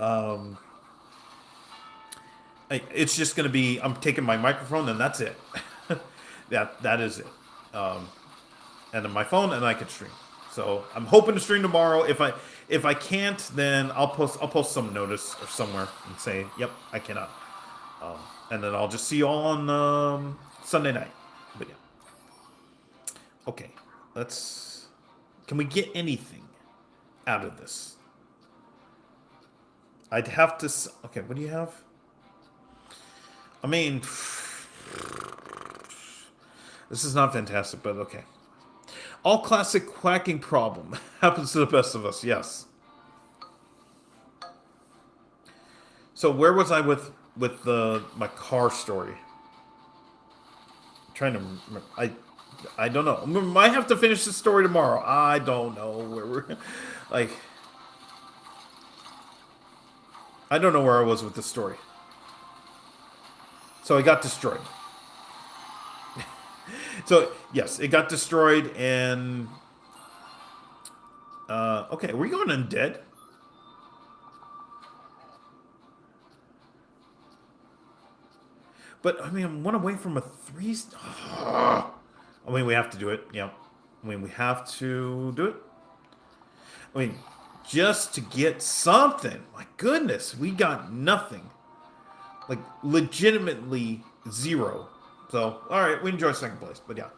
It's just going to be. I'm taking my microphone and that's it. that is it. And then my phone and I can stream. So I'm hoping to stream tomorrow. If I can't, then I'll post some notice or somewhere and say, yep, I cannot. And then I'll just see you all on Sunday night. But yeah. Okay, can we get anything out of this? I'd have to. Okay, what do you have? I mean, this is not fantastic, but okay. All classic quacking problem happens to the best of us. Yes. So where was I with my car story? I'm trying to remember. I don't know. I might have to finish the story tomorrow. I don't know where we're like. I don't know where I was with the story. So I got destroyed. So yes, it got destroyed, and okay, are we going undead? But I mean, I'm one away from a three. I mean, we have to do it. Yeah. I mean, we have to do it. I mean, just to get something. My goodness, we got nothing. Like, legitimately zero. So, all right, we enjoy second place. But yeah.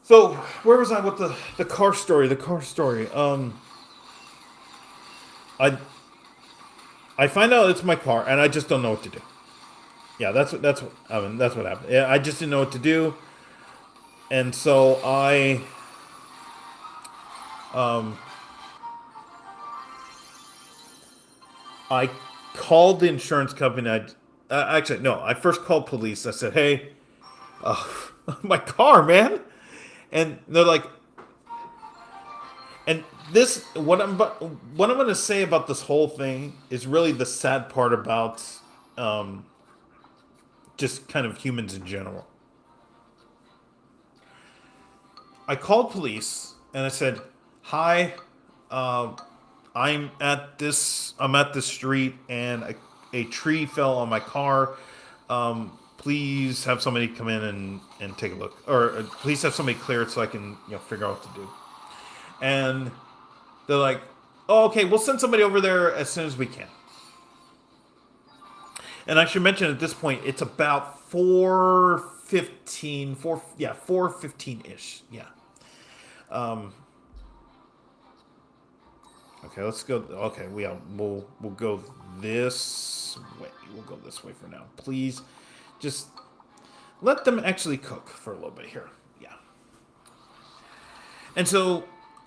So, where was I with the car story? The car story. I I find out it's my car, and I just don't know what to do. Yeah, that's what happened. Yeah, I just didn't know what to do, and so um I called the insurance company. Actually, no, I first called police. I said, "Hey, uh, my car, man," and they're like, and this what I'm going to say about this whole thing is really the sad part about um, just kind of humans in general. I called police and I said, "Hi, uh, I'm at this street and a tree fell on my car. Please have somebody come in and take a look, or please have somebody clear it so I can figure out what to do." And they're like, "Oh, okay, we'll send somebody over there as soon as we can." And I should mention at this point, it's about 4:15, 4:15 ish. Yeah. Um, okay, let's go. Okay, we'll go this way. We'll go this way for now. Please, just let them actually cook for a little bit here. Yeah. And so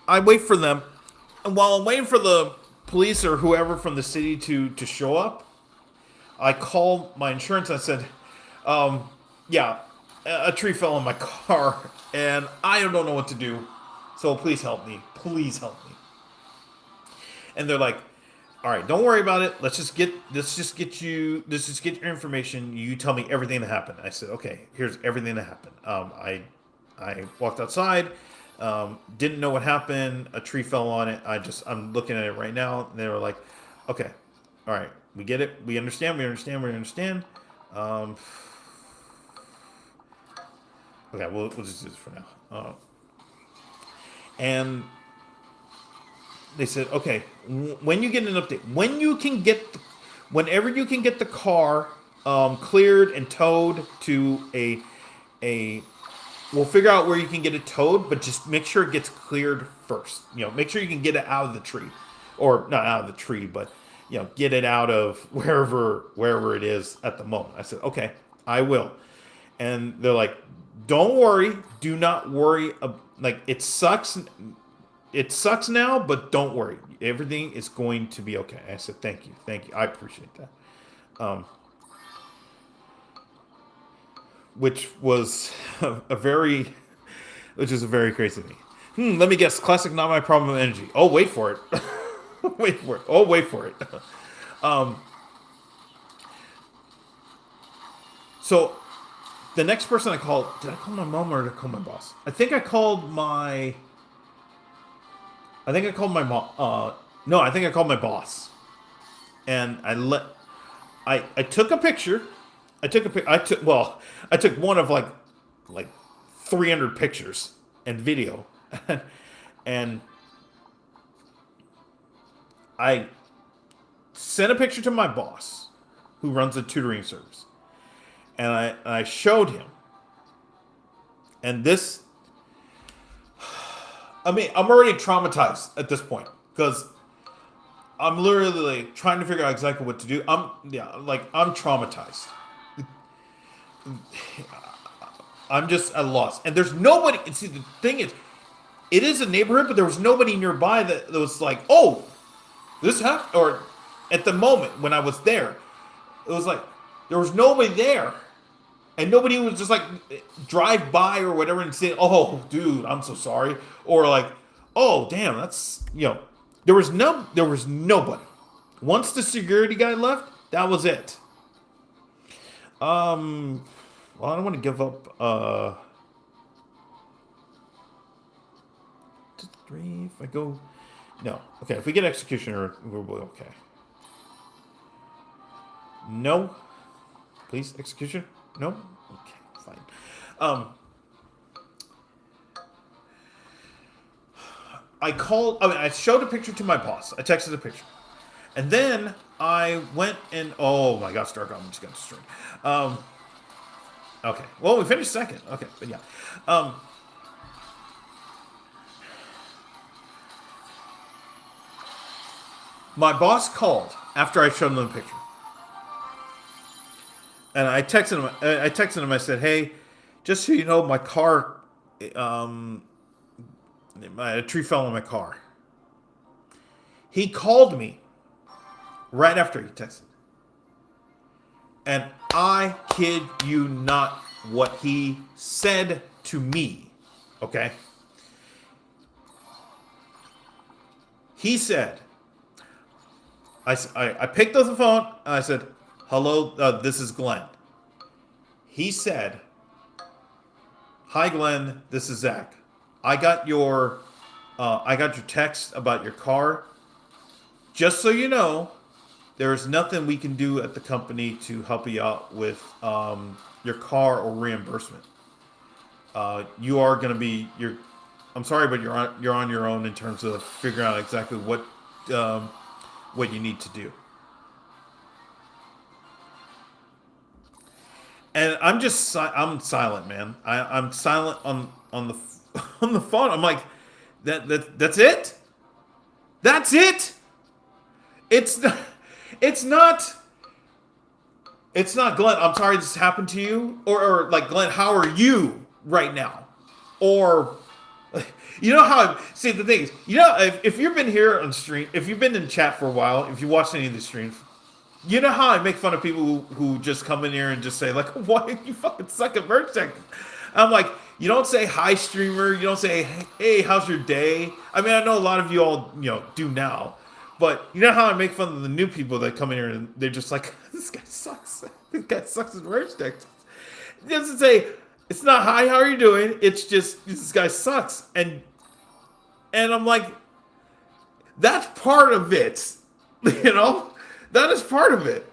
I wait for them, and while I'm waiting for the police or whoever from the city to show up, I called my insurance. I said, "Yeah, a tree fell in my car, and I don't know what to do. So please help me. Please help me." And they're like, "All right, don't worry about it. Let's just get your information. You tell me everything that happened." I said, "Okay, here's everything that happened. I walked outside, didn't know what happened. A tree fell on it. I'm looking at it right now." And they were like, "Okay, all right, we get it. We understand. We understand. We understand." Um, okay, we'll just do this for now. And they said, "Okay, when you get an update, whenever you can get the car cleared and towed to a, we'll figure out where you can get it towed, but just make sure it gets cleared first. Make sure you can get it out of the tree, or not out of the tree, but get it out of wherever it is at the moment." I said, "Okay, I will." And they're like, "Don't worry, do not worry. Like, it sucks now, but don't worry. Everything is going to be okay." I said, "Thank you. Thank you. I appreciate that." Um, which was a very, which is a very crazy thing. Let me guess. Classic, not my problem. Energy. Oh, wait for it. Wait for it. Oh, wait for it. Um, so the next person I called, did I call my mom or did I call my boss? I think I called my mom. No, I think I called my boss, and I took a picture. I took one of like 300 pictures and video, and I sent a picture to my boss, who runs a tutoring service, and I showed him, and this. I mean, I'm already traumatized at this point because I'm literally like, trying to figure out exactly what to do. I'm traumatized. I'm just at a loss, and there's nobody. And see, the thing is, it is a neighborhood, but there was nobody nearby that was like, "Oh, this happened." Or at the moment when I was there, it was like there was nobody there, and nobody was just like drive by or whatever and say, "Oh, dude, I'm so sorry," or like, "Oh, damn, that's there was nobody. Once the security guy left, that was it. Um, Well, I don't want to give up. Three. If I go, no. Okay, if we get executioner, we'll be okay. No, please, execution. No. Okay, fine. I called. I mean, I showed a picture to my boss. I texted a picture, and then I went and oh my gosh, Dark Almond just got destroyed. Okay, well we finished second. Okay, but yeah, my boss called after I showed him the picture, and I texted him. I texted him. I said, "Hey, just so you know, my car, a tree fell on my car." He called me right after he texted. And I kid you not what he said to me. Okay? He said, I picked up the phone and I said, "Hello, this is Glenn." He said, "Hi, Glenn, this is Zach. I got your text about your car. Just so you know, there's nothing we can do at the company to help you out with your car or reimbursement. You are going to be I'm sorry, but you're on your own in terms of figuring out exactly what you need to do." And I'm silent, man. I'm silent on the on the phone. I'm like, that's it. That's it. It's not. It's not. It's not Glenn. I'm sorry this happened to you, or like Glenn. How are you right now? Or you know how? See, the thing is, if you've been here on stream, if you've been in chat for a while, if you watched any of the streams, you know how I make fun of people who just come in here and just say like, "Why you fucking suck at merch tech?" I'm like, you don't say hi, streamer. You don't say, "Hey, how's your day?" I mean, I know a lot of you all do now. But you know how I make fun of the new people that come in here and they're just like, "This guy sucks. This guy sucks at merch tech." It doesn't say, it's not, "Hi, how are you doing?" It's just, "This guy sucks." And I'm like, that's part of it. That is part of it.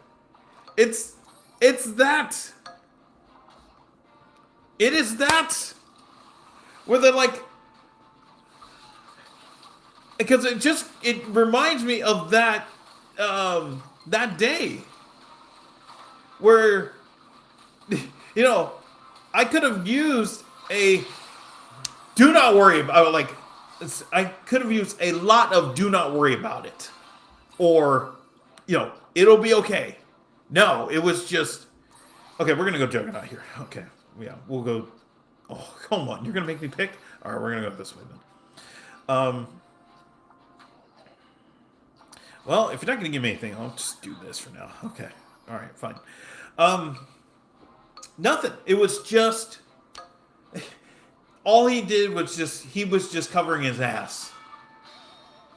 It's that. It is that. Where they're like, because it reminds me of that day where I could have used a do not worry about, like, I could have used a lot of do not worry about it, or it'll be okay. No, it was just okay. We're gonna go Juggernaut here. Okay, yeah, we'll go. Oh, come on, you're gonna make me pick. All right, we're gonna go this way then. Well, if you're not going to give me anything, I'll just do this for now. Okay. All right, fine. Nothing. It was just all he did was he was just covering his ass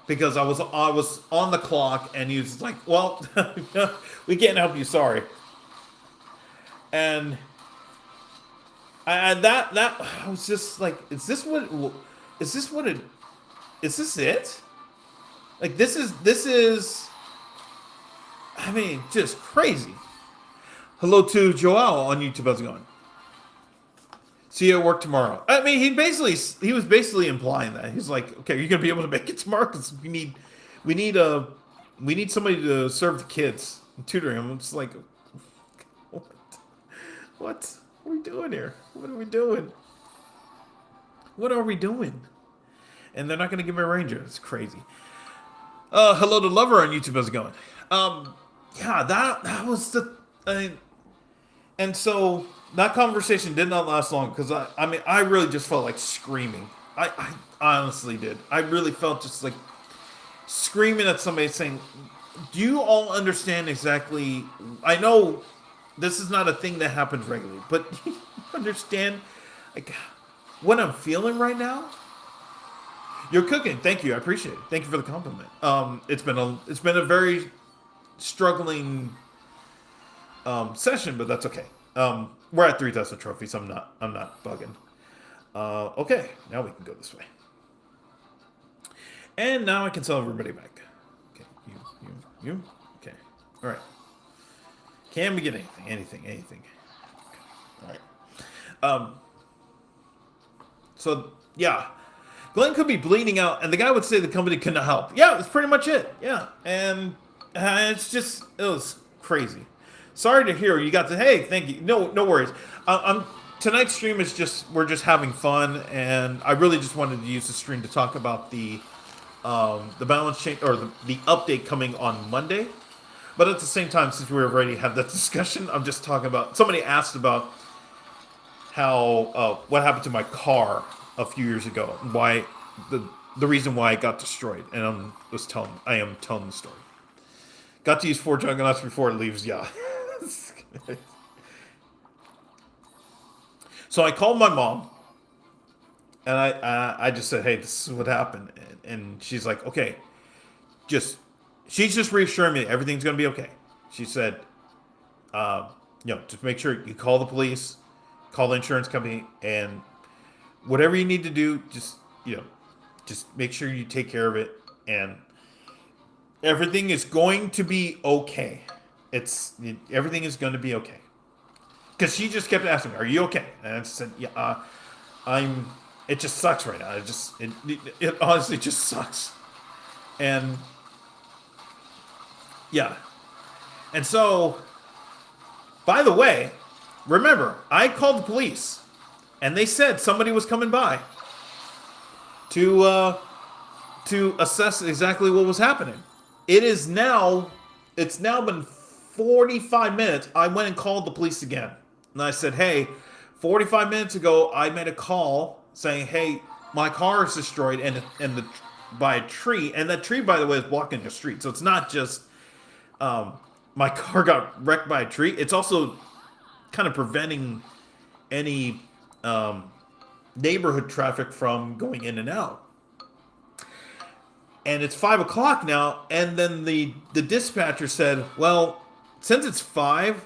because I was on the clock and he was like, "Well, we can't help you. Sorry." And that I was just like, is this it? Like, this is, I mean, just crazy. Hello to Joel on YouTube. How's it going? See you at work tomorrow. I mean, he was basically implying that. He's like, "Okay, you're gonna be able to make it tomorrow because we need somebody to serve the kids and tutor him." It's like, what are we doing here? What are we doing? What are we doing? And they're not gonna give me a ranger. It's crazy. Hello to Lover on YouTube. How's it going? Yeah, that was the. And so that conversation did not last long because I really just felt like screaming. I honestly did. I really felt just like screaming at somebody saying, "Do you all understand exactly? I know this is not a thing that happens regularly, but do you understand like what I'm feeling right now?" You're cooking. Thank you. I appreciate it. Thank you for the compliment. It's been a very struggling session, but that's okay. We're at 3,000 trophies. I'm not bugging. Okay, now we can go this way. And now I can sell everybody back. Okay, you. Okay, all right. Can we get anything? Anything. Okay. All right. Um. So yeah, Glenn could be bleeding out, and the guy would say the company couldn't help. Yeah, that's pretty much it. Yeah, and it was crazy. Sorry to hear you got to. Hey, thank you. No worries. I'm tonight's stream is just we're just having fun, and I really just wanted to use the stream to talk about the balance change or the update coming on Monday. But at the same time, since we already had that discussion, I'm just talking about. Somebody asked about how what happened to my car a few years ago, why the reason why it got destroyed, and I am telling the story. Got to use 4 juggernauts before it leaves. Yeah. So I called my mom, and I just said, "Hey, this is what happened," and she's like, "Okay, she's just reassuring me everything's gonna be okay." She said, just make sure you call the police, call the insurance company, and whatever you need to do, just make sure you take care of it, and everything is going to be okay. Everything is going to be okay. Because she just kept asking, "Are you okay?" And I said, "Yeah, I'm." It just sucks right now. It honestly just sucks, and yeah. And so, by the way, remember, I called the police, and they said somebody was coming by to assess exactly what was happening. It's now been 45 minutes. I went and called the police again, and I said, "Hey, 45 minutes ago, I made a call saying, hey, my car is destroyed by a tree, and that tree, by the way, is blocking the street. So it's not just my car got wrecked by a tree. It's also kind of preventing any neighborhood traffic from going in and out." And it's 5 o'clock now, and then the dispatcher said, "Well, since it's 5,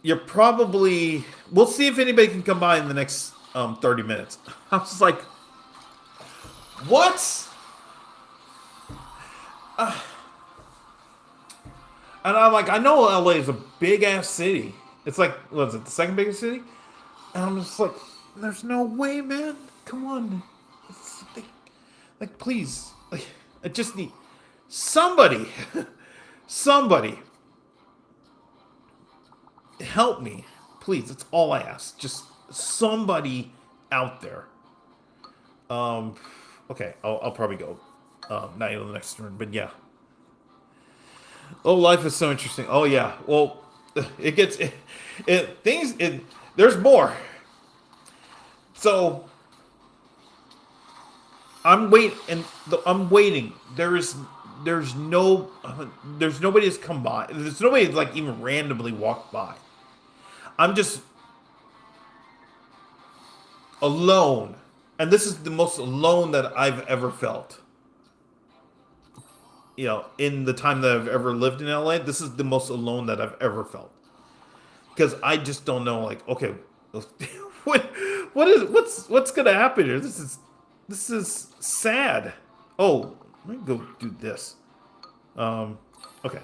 we'll see if anybody can come by in the next 30 minutes." I was like, "What?" And I'm like, I know LA is a big ass city. It's like, what is it, the second biggest city? And I'm just like, there's no way, man. Come on. Like, please. Like, I just need somebody. Somebody. Help me. Please. That's all I ask. Just somebody out there. Okay. I'll probably go. Not in the next turn, but yeah. Oh, life is so interesting. Oh yeah. Well, there's more. So I'm waiting. There's nobody that's come by. There's nobody that's like even randomly walked by. I'm just alone. And this is the most alone that I've ever felt. In the time that I've ever lived in LA, this is the most alone that I've ever felt. Because I just don't know, like, okay, what's gonna happen here? This is sad. Oh, let me go do this. Okay,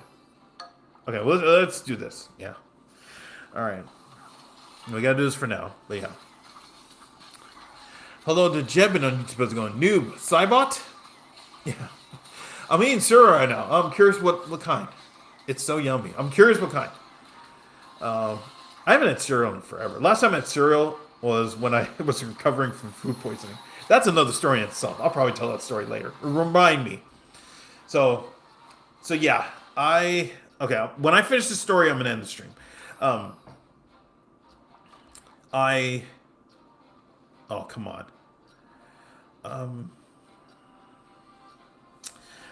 well, let's do this. Yeah. All right. We gotta do this for now. But yeah. Hello to Jebin on YouTube. How's it going? Noob. Cybot? Yeah. I'm eating cereal right now. I'm curious what kind. It's so yummy. I'm curious what kind. I haven't had cereal in forever. Last time I had cereal was when I was recovering from food poisoning. That's another story in itself. I'll probably tell that story later. Remind me. So yeah. When I finish the story, I'm going to end the stream. Oh, come on.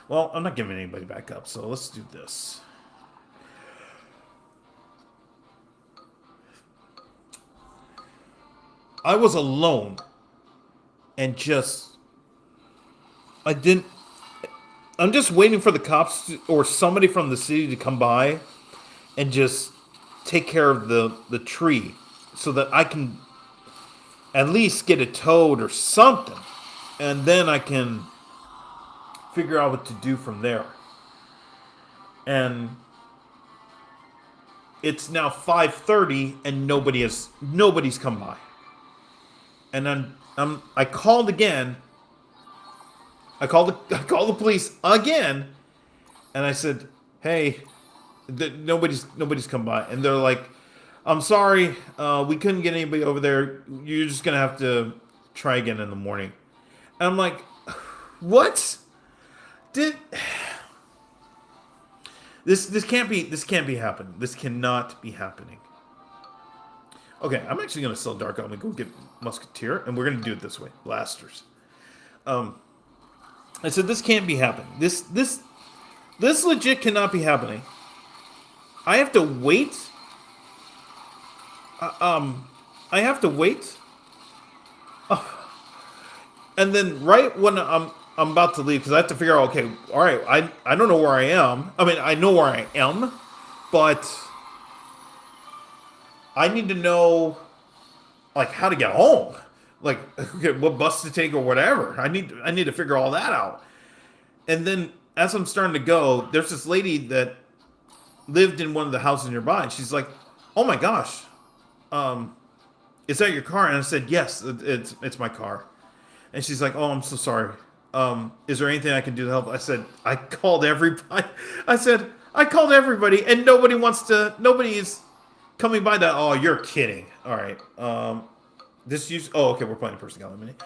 Well, I'm not giving anybody back up, so let's do this. I was alone and I'm just waiting for the cops or somebody from the city to come by and just take care of the tree so that I can at least get it towed or something, and then I can figure out what to do from there. And it's now 5:30 and nobody's come by. And I called again. I called the police again, and I said, "Hey, nobody's come by." And they're like, "I'm sorry, we couldn't get anybody over there. You're just gonna have to try again in the morning." And I'm like, "What? Did this can't be happening. This cannot be happening." Okay, I'm actually gonna sell Dark Elm and go get Musketeer, and we're gonna do it this way, blasters. I said this can't be happening. This legit cannot be happening. I have to wait. I have to wait. And then right when I'm about to leave, because I have to figure out, okay, all right, I don't know where I am. I mean, I know where I am, but I need to know, like, how to get home, like, okay, what bus to take or whatever. I need to figure all that out. And then as I'm starting to go, there's this lady that lived in one of the houses nearby, and she's like, "Oh my gosh, is that your car?" And I said, "Yes, it's my car." And she's like, "Oh, I'm so sorry. Is there anything I can do to help?" I said, "I called everybody." I said, "I called everybody, and nobody is coming by that." "Oh, you're kidding." "All right. Oh, okay, we're playing person got eliminated."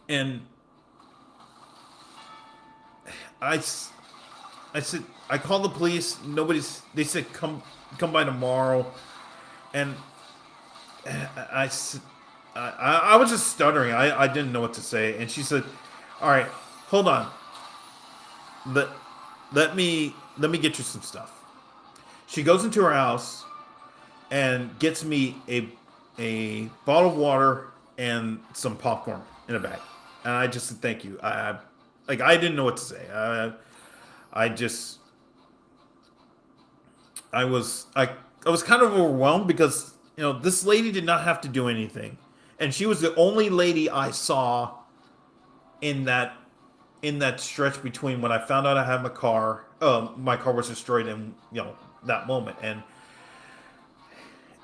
And I said, I called the police. They said, come by tomorrow. And I was just stuttering. I didn't know what to say. And she said, "All right, hold on. Let me get you some stuff." She goes into her house and gets me a bottle of water and some popcorn in a bag. And I just said, "Thank you." I didn't know what to say. I was kind of overwhelmed because this lady did not have to do anything, and she was the only lady I saw in that stretch between when I found out I had my car was destroyed, and that moment.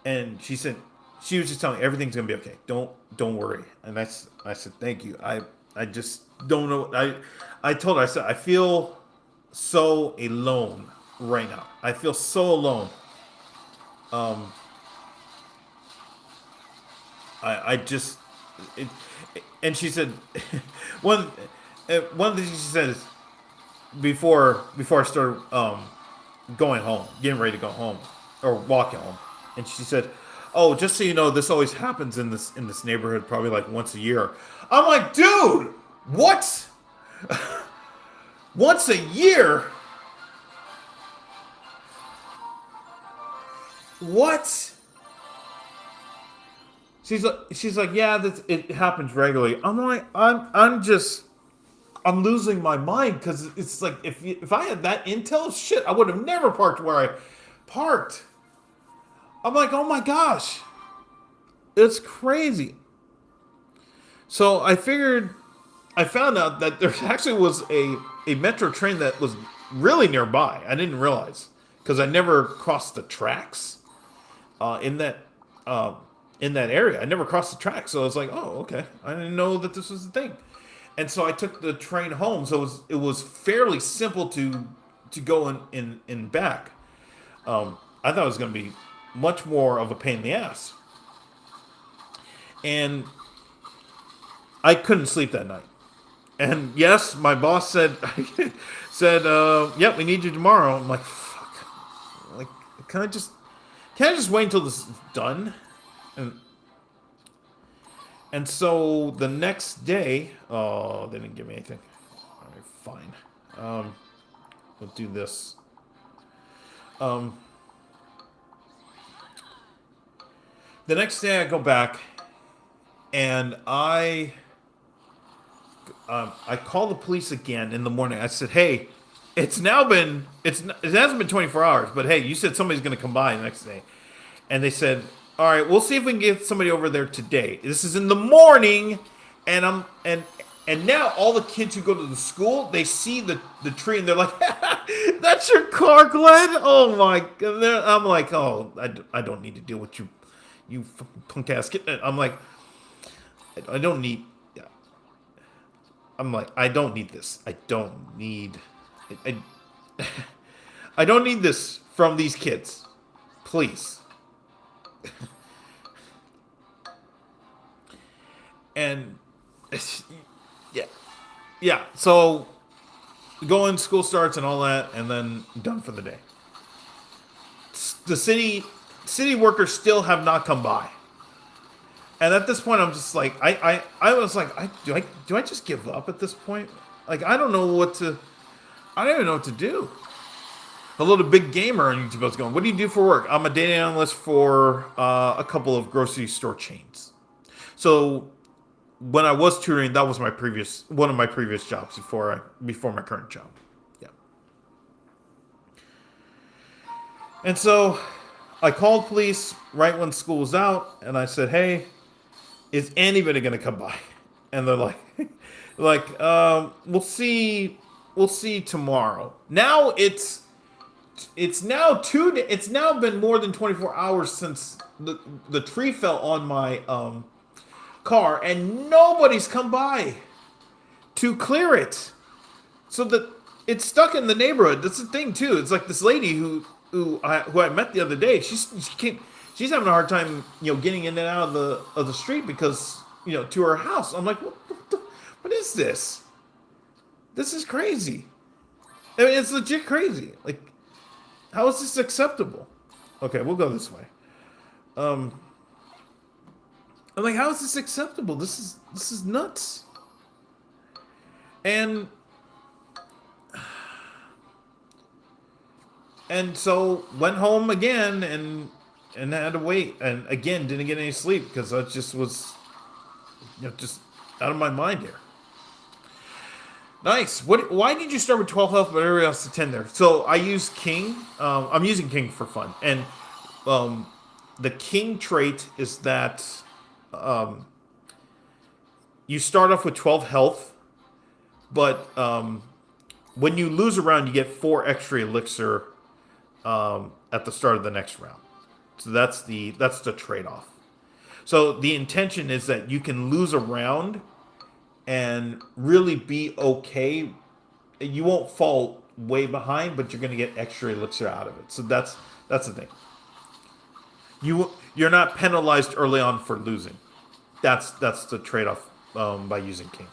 And she said, she was just telling me everything's gonna be okay. Don't worry. And I said, "Thank you." I just don't know. I told her, I said, "I feel so alone right now. I feel so alone." I just, and she said, one of the things she said is, before I started going home, getting ready to go home or walking home, and she said, "Oh, just so you know, this always happens in this neighborhood, probably like once a year." I'm like, "Dude, what? Once a year? What?" She's like, "Yeah, it happens regularly." I'm like, I'm losing my mind, because it's like, if I had that intel, shit, I would have never parked where I parked. I'm like, "Oh my gosh, it's crazy." So I found out that there actually was a metro train that was really nearby. I didn't realize, because I never crossed the tracks in that area. I never crossed the tracks, so I was like, "Oh, okay." I didn't know that this was the thing. And so I took the train home. So it was fairly simple to go in back. I thought it was going to be much more of a pain in the ass. And I couldn't sleep that night. And yes, my boss said, "Yep, we need you tomorrow." I'm like, "Fuck. Like, can I just wait until this is done?" And so the next day, oh, they didn't give me anything. All right, fine. We'll do this. The next day I go back, and I call the police again in the morning. I said, "Hey, it's now been it hasn't been 24 hours, but hey, you said somebody's going to come by the next day, and they said, all right, we'll see if we can get somebody over there today. This is in the morning, and and now all the kids who go to the school, they see the tree and they're like, that's your car, Glenn. Oh my god. I'm like, oh, I don't need to deal with you fucking punk ass kid. I'm like, I don't need. I'm like, I don't need this. I don't need. I, I don't need this from these kids. Please. And yeah, yeah. So going, school starts and all that, and then done for the day. The city workers still have not come by. And at this point, I'm just like, I was like, do I just give up at this point? Like, I don't know what to, I don't even know what to do. A little big gamer on YouTube was going, what do you do for work? I'm a data analyst for a couple of grocery store chains. So when I was tutoring, that was one of my previous jobs before my current job. Yeah. And so I called police right when school was out, and I said, hey, is anybody going to come by? And they're like, we'll see tomorrow. Now it's now it's now been more than 24 hours since the tree fell on my car, and nobody's come by to clear it. So that it's stuck in the neighborhood. That's the thing too. It's like this lady who I met the other day. She's having a hard time, getting in and out of the street because, to her house. I'm like, what is this? This is crazy. I mean, it's legit crazy. Like, how is this acceptable? Okay, we'll go this way. I'm like, how is this acceptable? This is nuts. And so went home again and had to wait, and again didn't get any sleep because I just was just out of my mind here. Nice. Why did you start with 12 health but everybody else to 10 there? So I use King. I'm using King for fun, and the King trait is that you start off with 12 health, but when you lose a round, you get 4 extra elixir at the start of the next round. So that's the trade-off. So the intention is that you can lose a round and really be okay. You won't fall way behind, but you're going to get extra elixir out of it. So that's the thing. You're not penalized early on for losing. That's the trade-off by using King.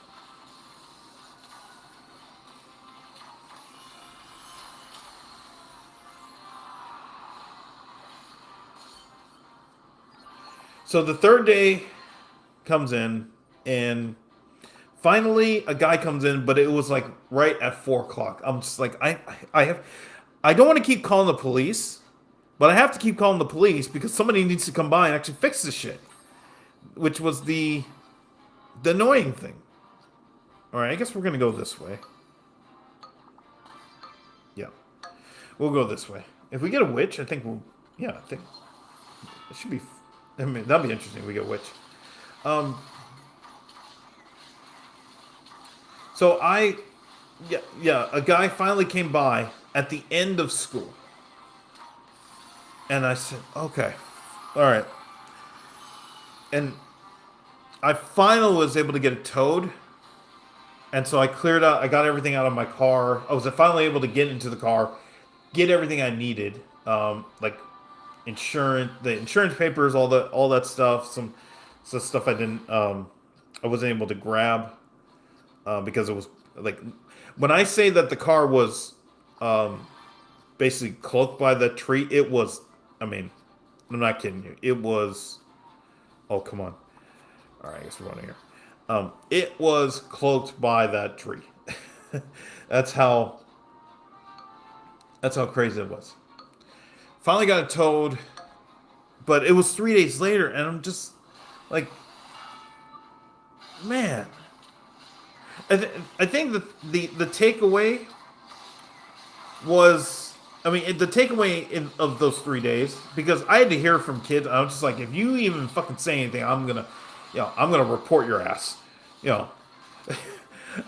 So the third day comes in, and finally a guy comes in, but it was like right at 4:00. I'm just like, I don't want to keep calling the police, but I have to keep calling the police because somebody needs to come by and actually fix this shit, which was the annoying thing. All right, I guess we're gonna go this way. Yeah, we'll go this way. If we get a witch, I think we'll. Yeah, I think it should be. I mean, that'd be interesting if we get a witch. So a guy finally came by at the end of school. And I said, okay, all right. And I finally was able to get it towed. And so I cleared out, I got everything out of my car. I was finally able to get into the car, get everything I needed. Like the insurance papers, all that stuff, some stuff I wasn't able to grab because it was like, when I say that the car was basically cloaked by the tree, it was, I mean, I'm not kidding you, it was, oh come on, all right, I guess we're running here. It was cloaked by that tree. that's how crazy it was. Finally got it towed, but it was 3 days later, and I'm just like, man. I think that the takeaway was, I mean, the takeaway of those 3 days, because I had to hear from kids. I was just like, if you even fucking say anything, I'm gonna report your ass. You know,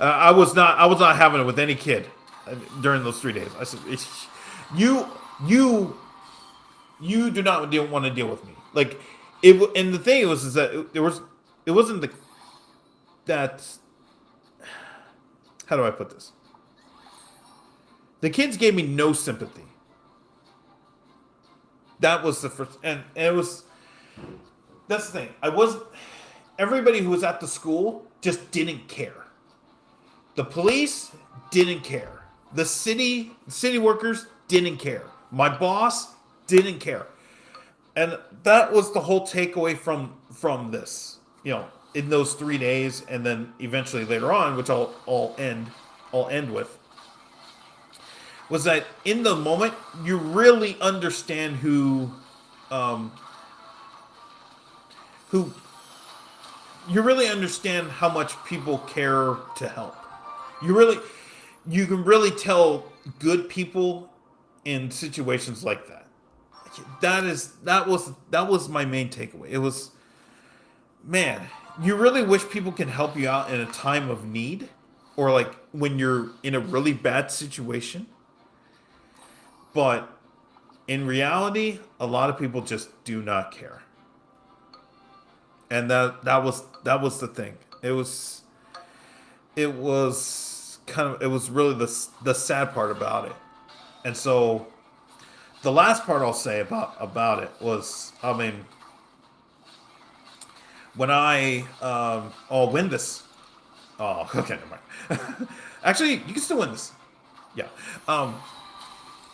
I was not having it with any kid during those 3 days. I said, you, you, you do not want to deal with me. Like and the thing was is that it wasn't that. How do I put this? The kids gave me no sympathy. That was the first, and it was. That's the thing. I was Everybody who was at the school just didn't care. The police didn't care. The city workers didn't care. My boss didn't care. And that was the whole takeaway from this. In those 3 days, and then eventually later on, which I'll end with, was that in the moment you really understand who you really understand how much people care to help. You can really tell good people in situations like that. That was my main takeaway. It was, man, you really wish people can help you out in a time of need, or like when you're in a really bad situation. But in reality, a lot of people just do not care. And that was the thing. It was it was really the sad part about it. And so the last part I'll say about it was, I mean, when I'll win this. Oh, okay, never mind. Actually, you can still win this. Yeah.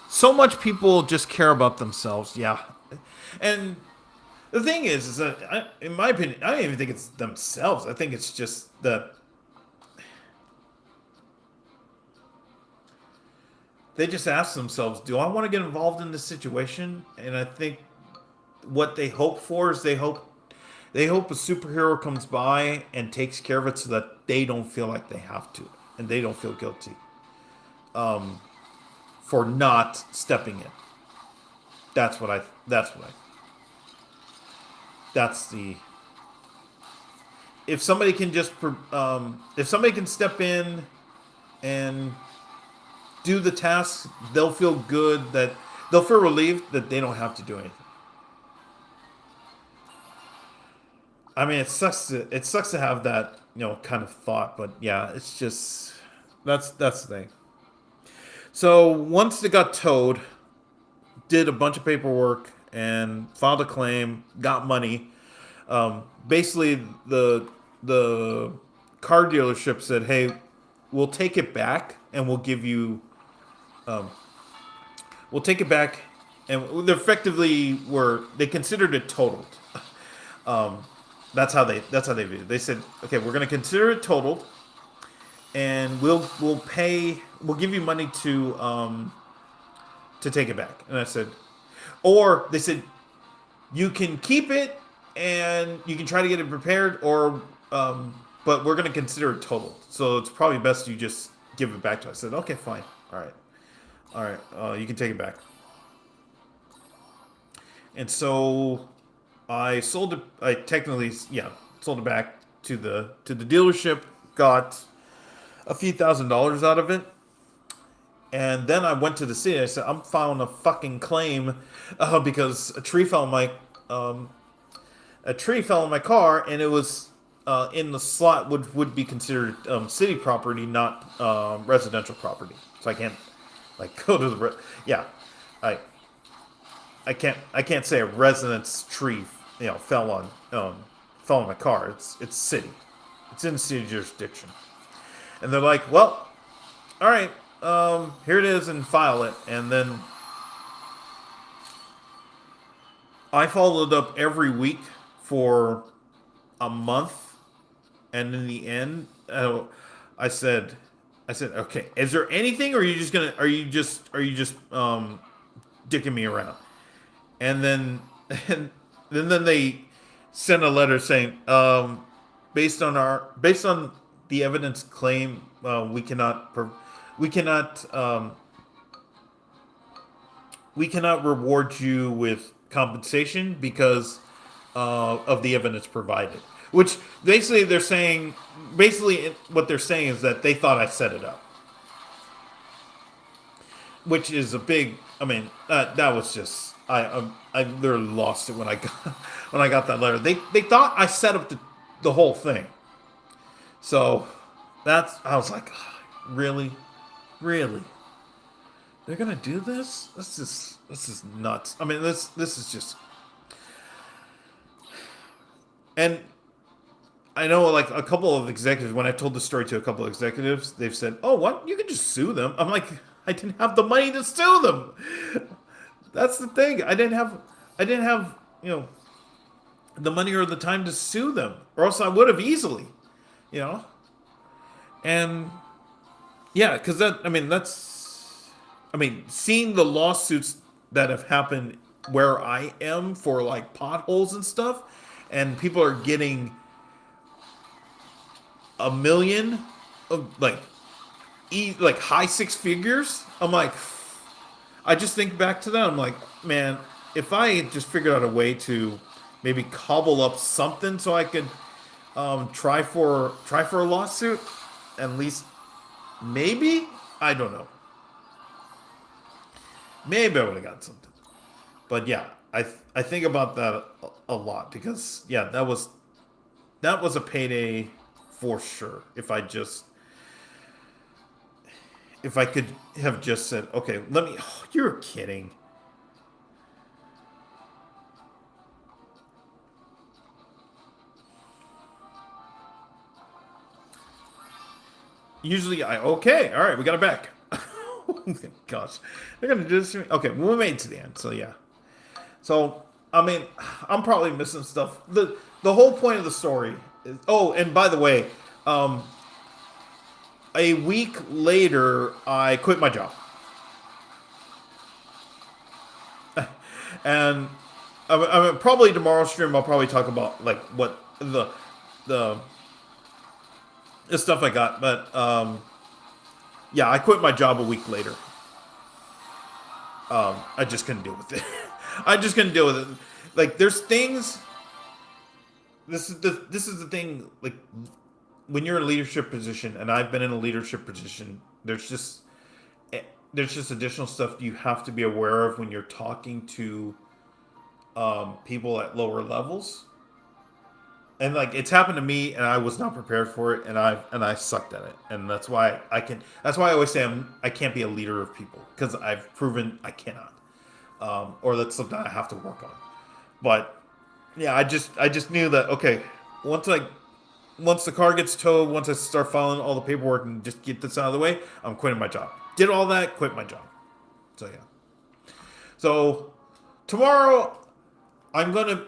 So much people just care about themselves. Yeah. And the thing is that in my opinion, I don't even think it's themselves. I think it's just that they just ask themselves, "Do I want to get involved in this situation?" And I think what they hope for is they hope a superhero comes by and takes care of it, so that they don't feel like they have to, and they don't feel guilty for not stepping in. That's what I. That's what I. That's the. If somebody can if somebody can step in and do the task, they'll feel good, that they'll feel relieved that they don't have to do anything. I mean, it sucks to have that kind of thought, but yeah, it's just that's the thing. So once it got towed, did a bunch of paperwork and filed a claim, got money. Basically, the car dealership said, "Hey, we'll take it back and um, we'll take it back," and they effectively they considered it totaled. Um, that's how they viewed it. They said, "Okay, we're going to consider it totaled, and we'll give you money to take it back." And I said, or they said, "You can keep it and you can try to get it prepared, or but we're going to consider it totaled. So it's probably best you just give it back to us." I said, "Okay, fine, all right, you can take it back." And so I sold it. I technically, yeah, sold it back to the dealership. Got a few $1,000s out of it, and then I went to the city. I said, "I'm filing a fucking claim because um, a tree fell in my car, and it was in the slot would be considered city property, not residential property. So I can't like go to yeah, I I can't say a residence tree fell on my car. It's city. It's in city jurisdiction." And they're like, "Well, all right, here it is, and file it." And then I followed up every week for a month, and in the end, I said, "Okay, is there anything, or are you just dicking me around?" And then and then they sent a letter saying, based on the evidence claim, we cannot we cannot reward you with compensation because of the evidence provided. Which basically they're saying, basically what they're saying is that they thought I set it up, which is a big. I mean, that was just I literally lost it when I got when I got that letter. They thought I set up the whole thing. So that's I was like, really, really, they're gonna do this? This is nuts. I mean, this is just. And I know like a couple of executives, when I told the story to a couple of executives, they've said, "Oh, what? You can just sue them." I'm like, I didn't have the money to sue them. That's the thing. I didn't have the money or the time to sue them, or else I would have easily, you know. And yeah, because seeing the lawsuits that have happened where I am for like potholes and stuff, and people are getting a million of like high six figures. I'm like, I just think back to that. I'm like, man, if I had just figured out a way to maybe cobble up something so I could try for a lawsuit, at least maybe I don't know. Maybe I would have got something. But yeah, I think about that a lot because yeah, that was a payday for sure. If I could have just said, okay, let me. Oh, you're kidding. Usually, okay, all right, we got it back. Oh my gosh, they're gonna do this to me. Okay, we made it to the end, so yeah. So I mean, I'm probably missing stuff. The whole point of the story is. Oh, and by the way, um, a week later, I quit my job, and I mean, probably tomorrow's stream I'll probably talk about like what the the stuff I got, but yeah, I quit my job a week later. I just couldn't deal with it. I just couldn't deal with it. Like, there's things. This is the thing. Like, when you're in a leadership position, and I've been in a leadership position, there's just additional stuff you have to be aware of when you're talking to people at lower levels. And like it's happened to me, and I was not prepared for it, and I sucked at it, and that's why I always say I can't be a leader of people because I've proven I cannot, or that's something I have to work on. But yeah, I just knew that okay, once I once the car gets towed, once I start filing all the paperwork and just get this out of the way, I'm quitting my job. Did all that, quit my job. So yeah. So tomorrow I'm gonna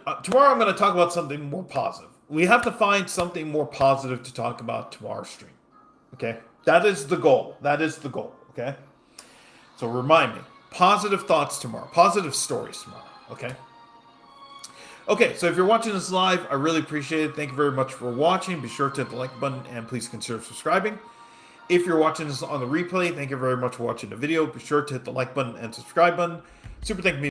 talk about something more positive. We have to find something more positive to talk about tomorrow's stream. Okay, that is the goal. That is the goal. Okay, so remind me, positive thoughts tomorrow, positive stories tomorrow. Okay. Okay, so if you're watching this live, I really appreciate it. Thank you very much for watching. Be sure to hit the like button and please consider subscribing. If you're watching this on the replay, thank you very much for watching the video. Be sure to hit the like button and subscribe button. Super thank you.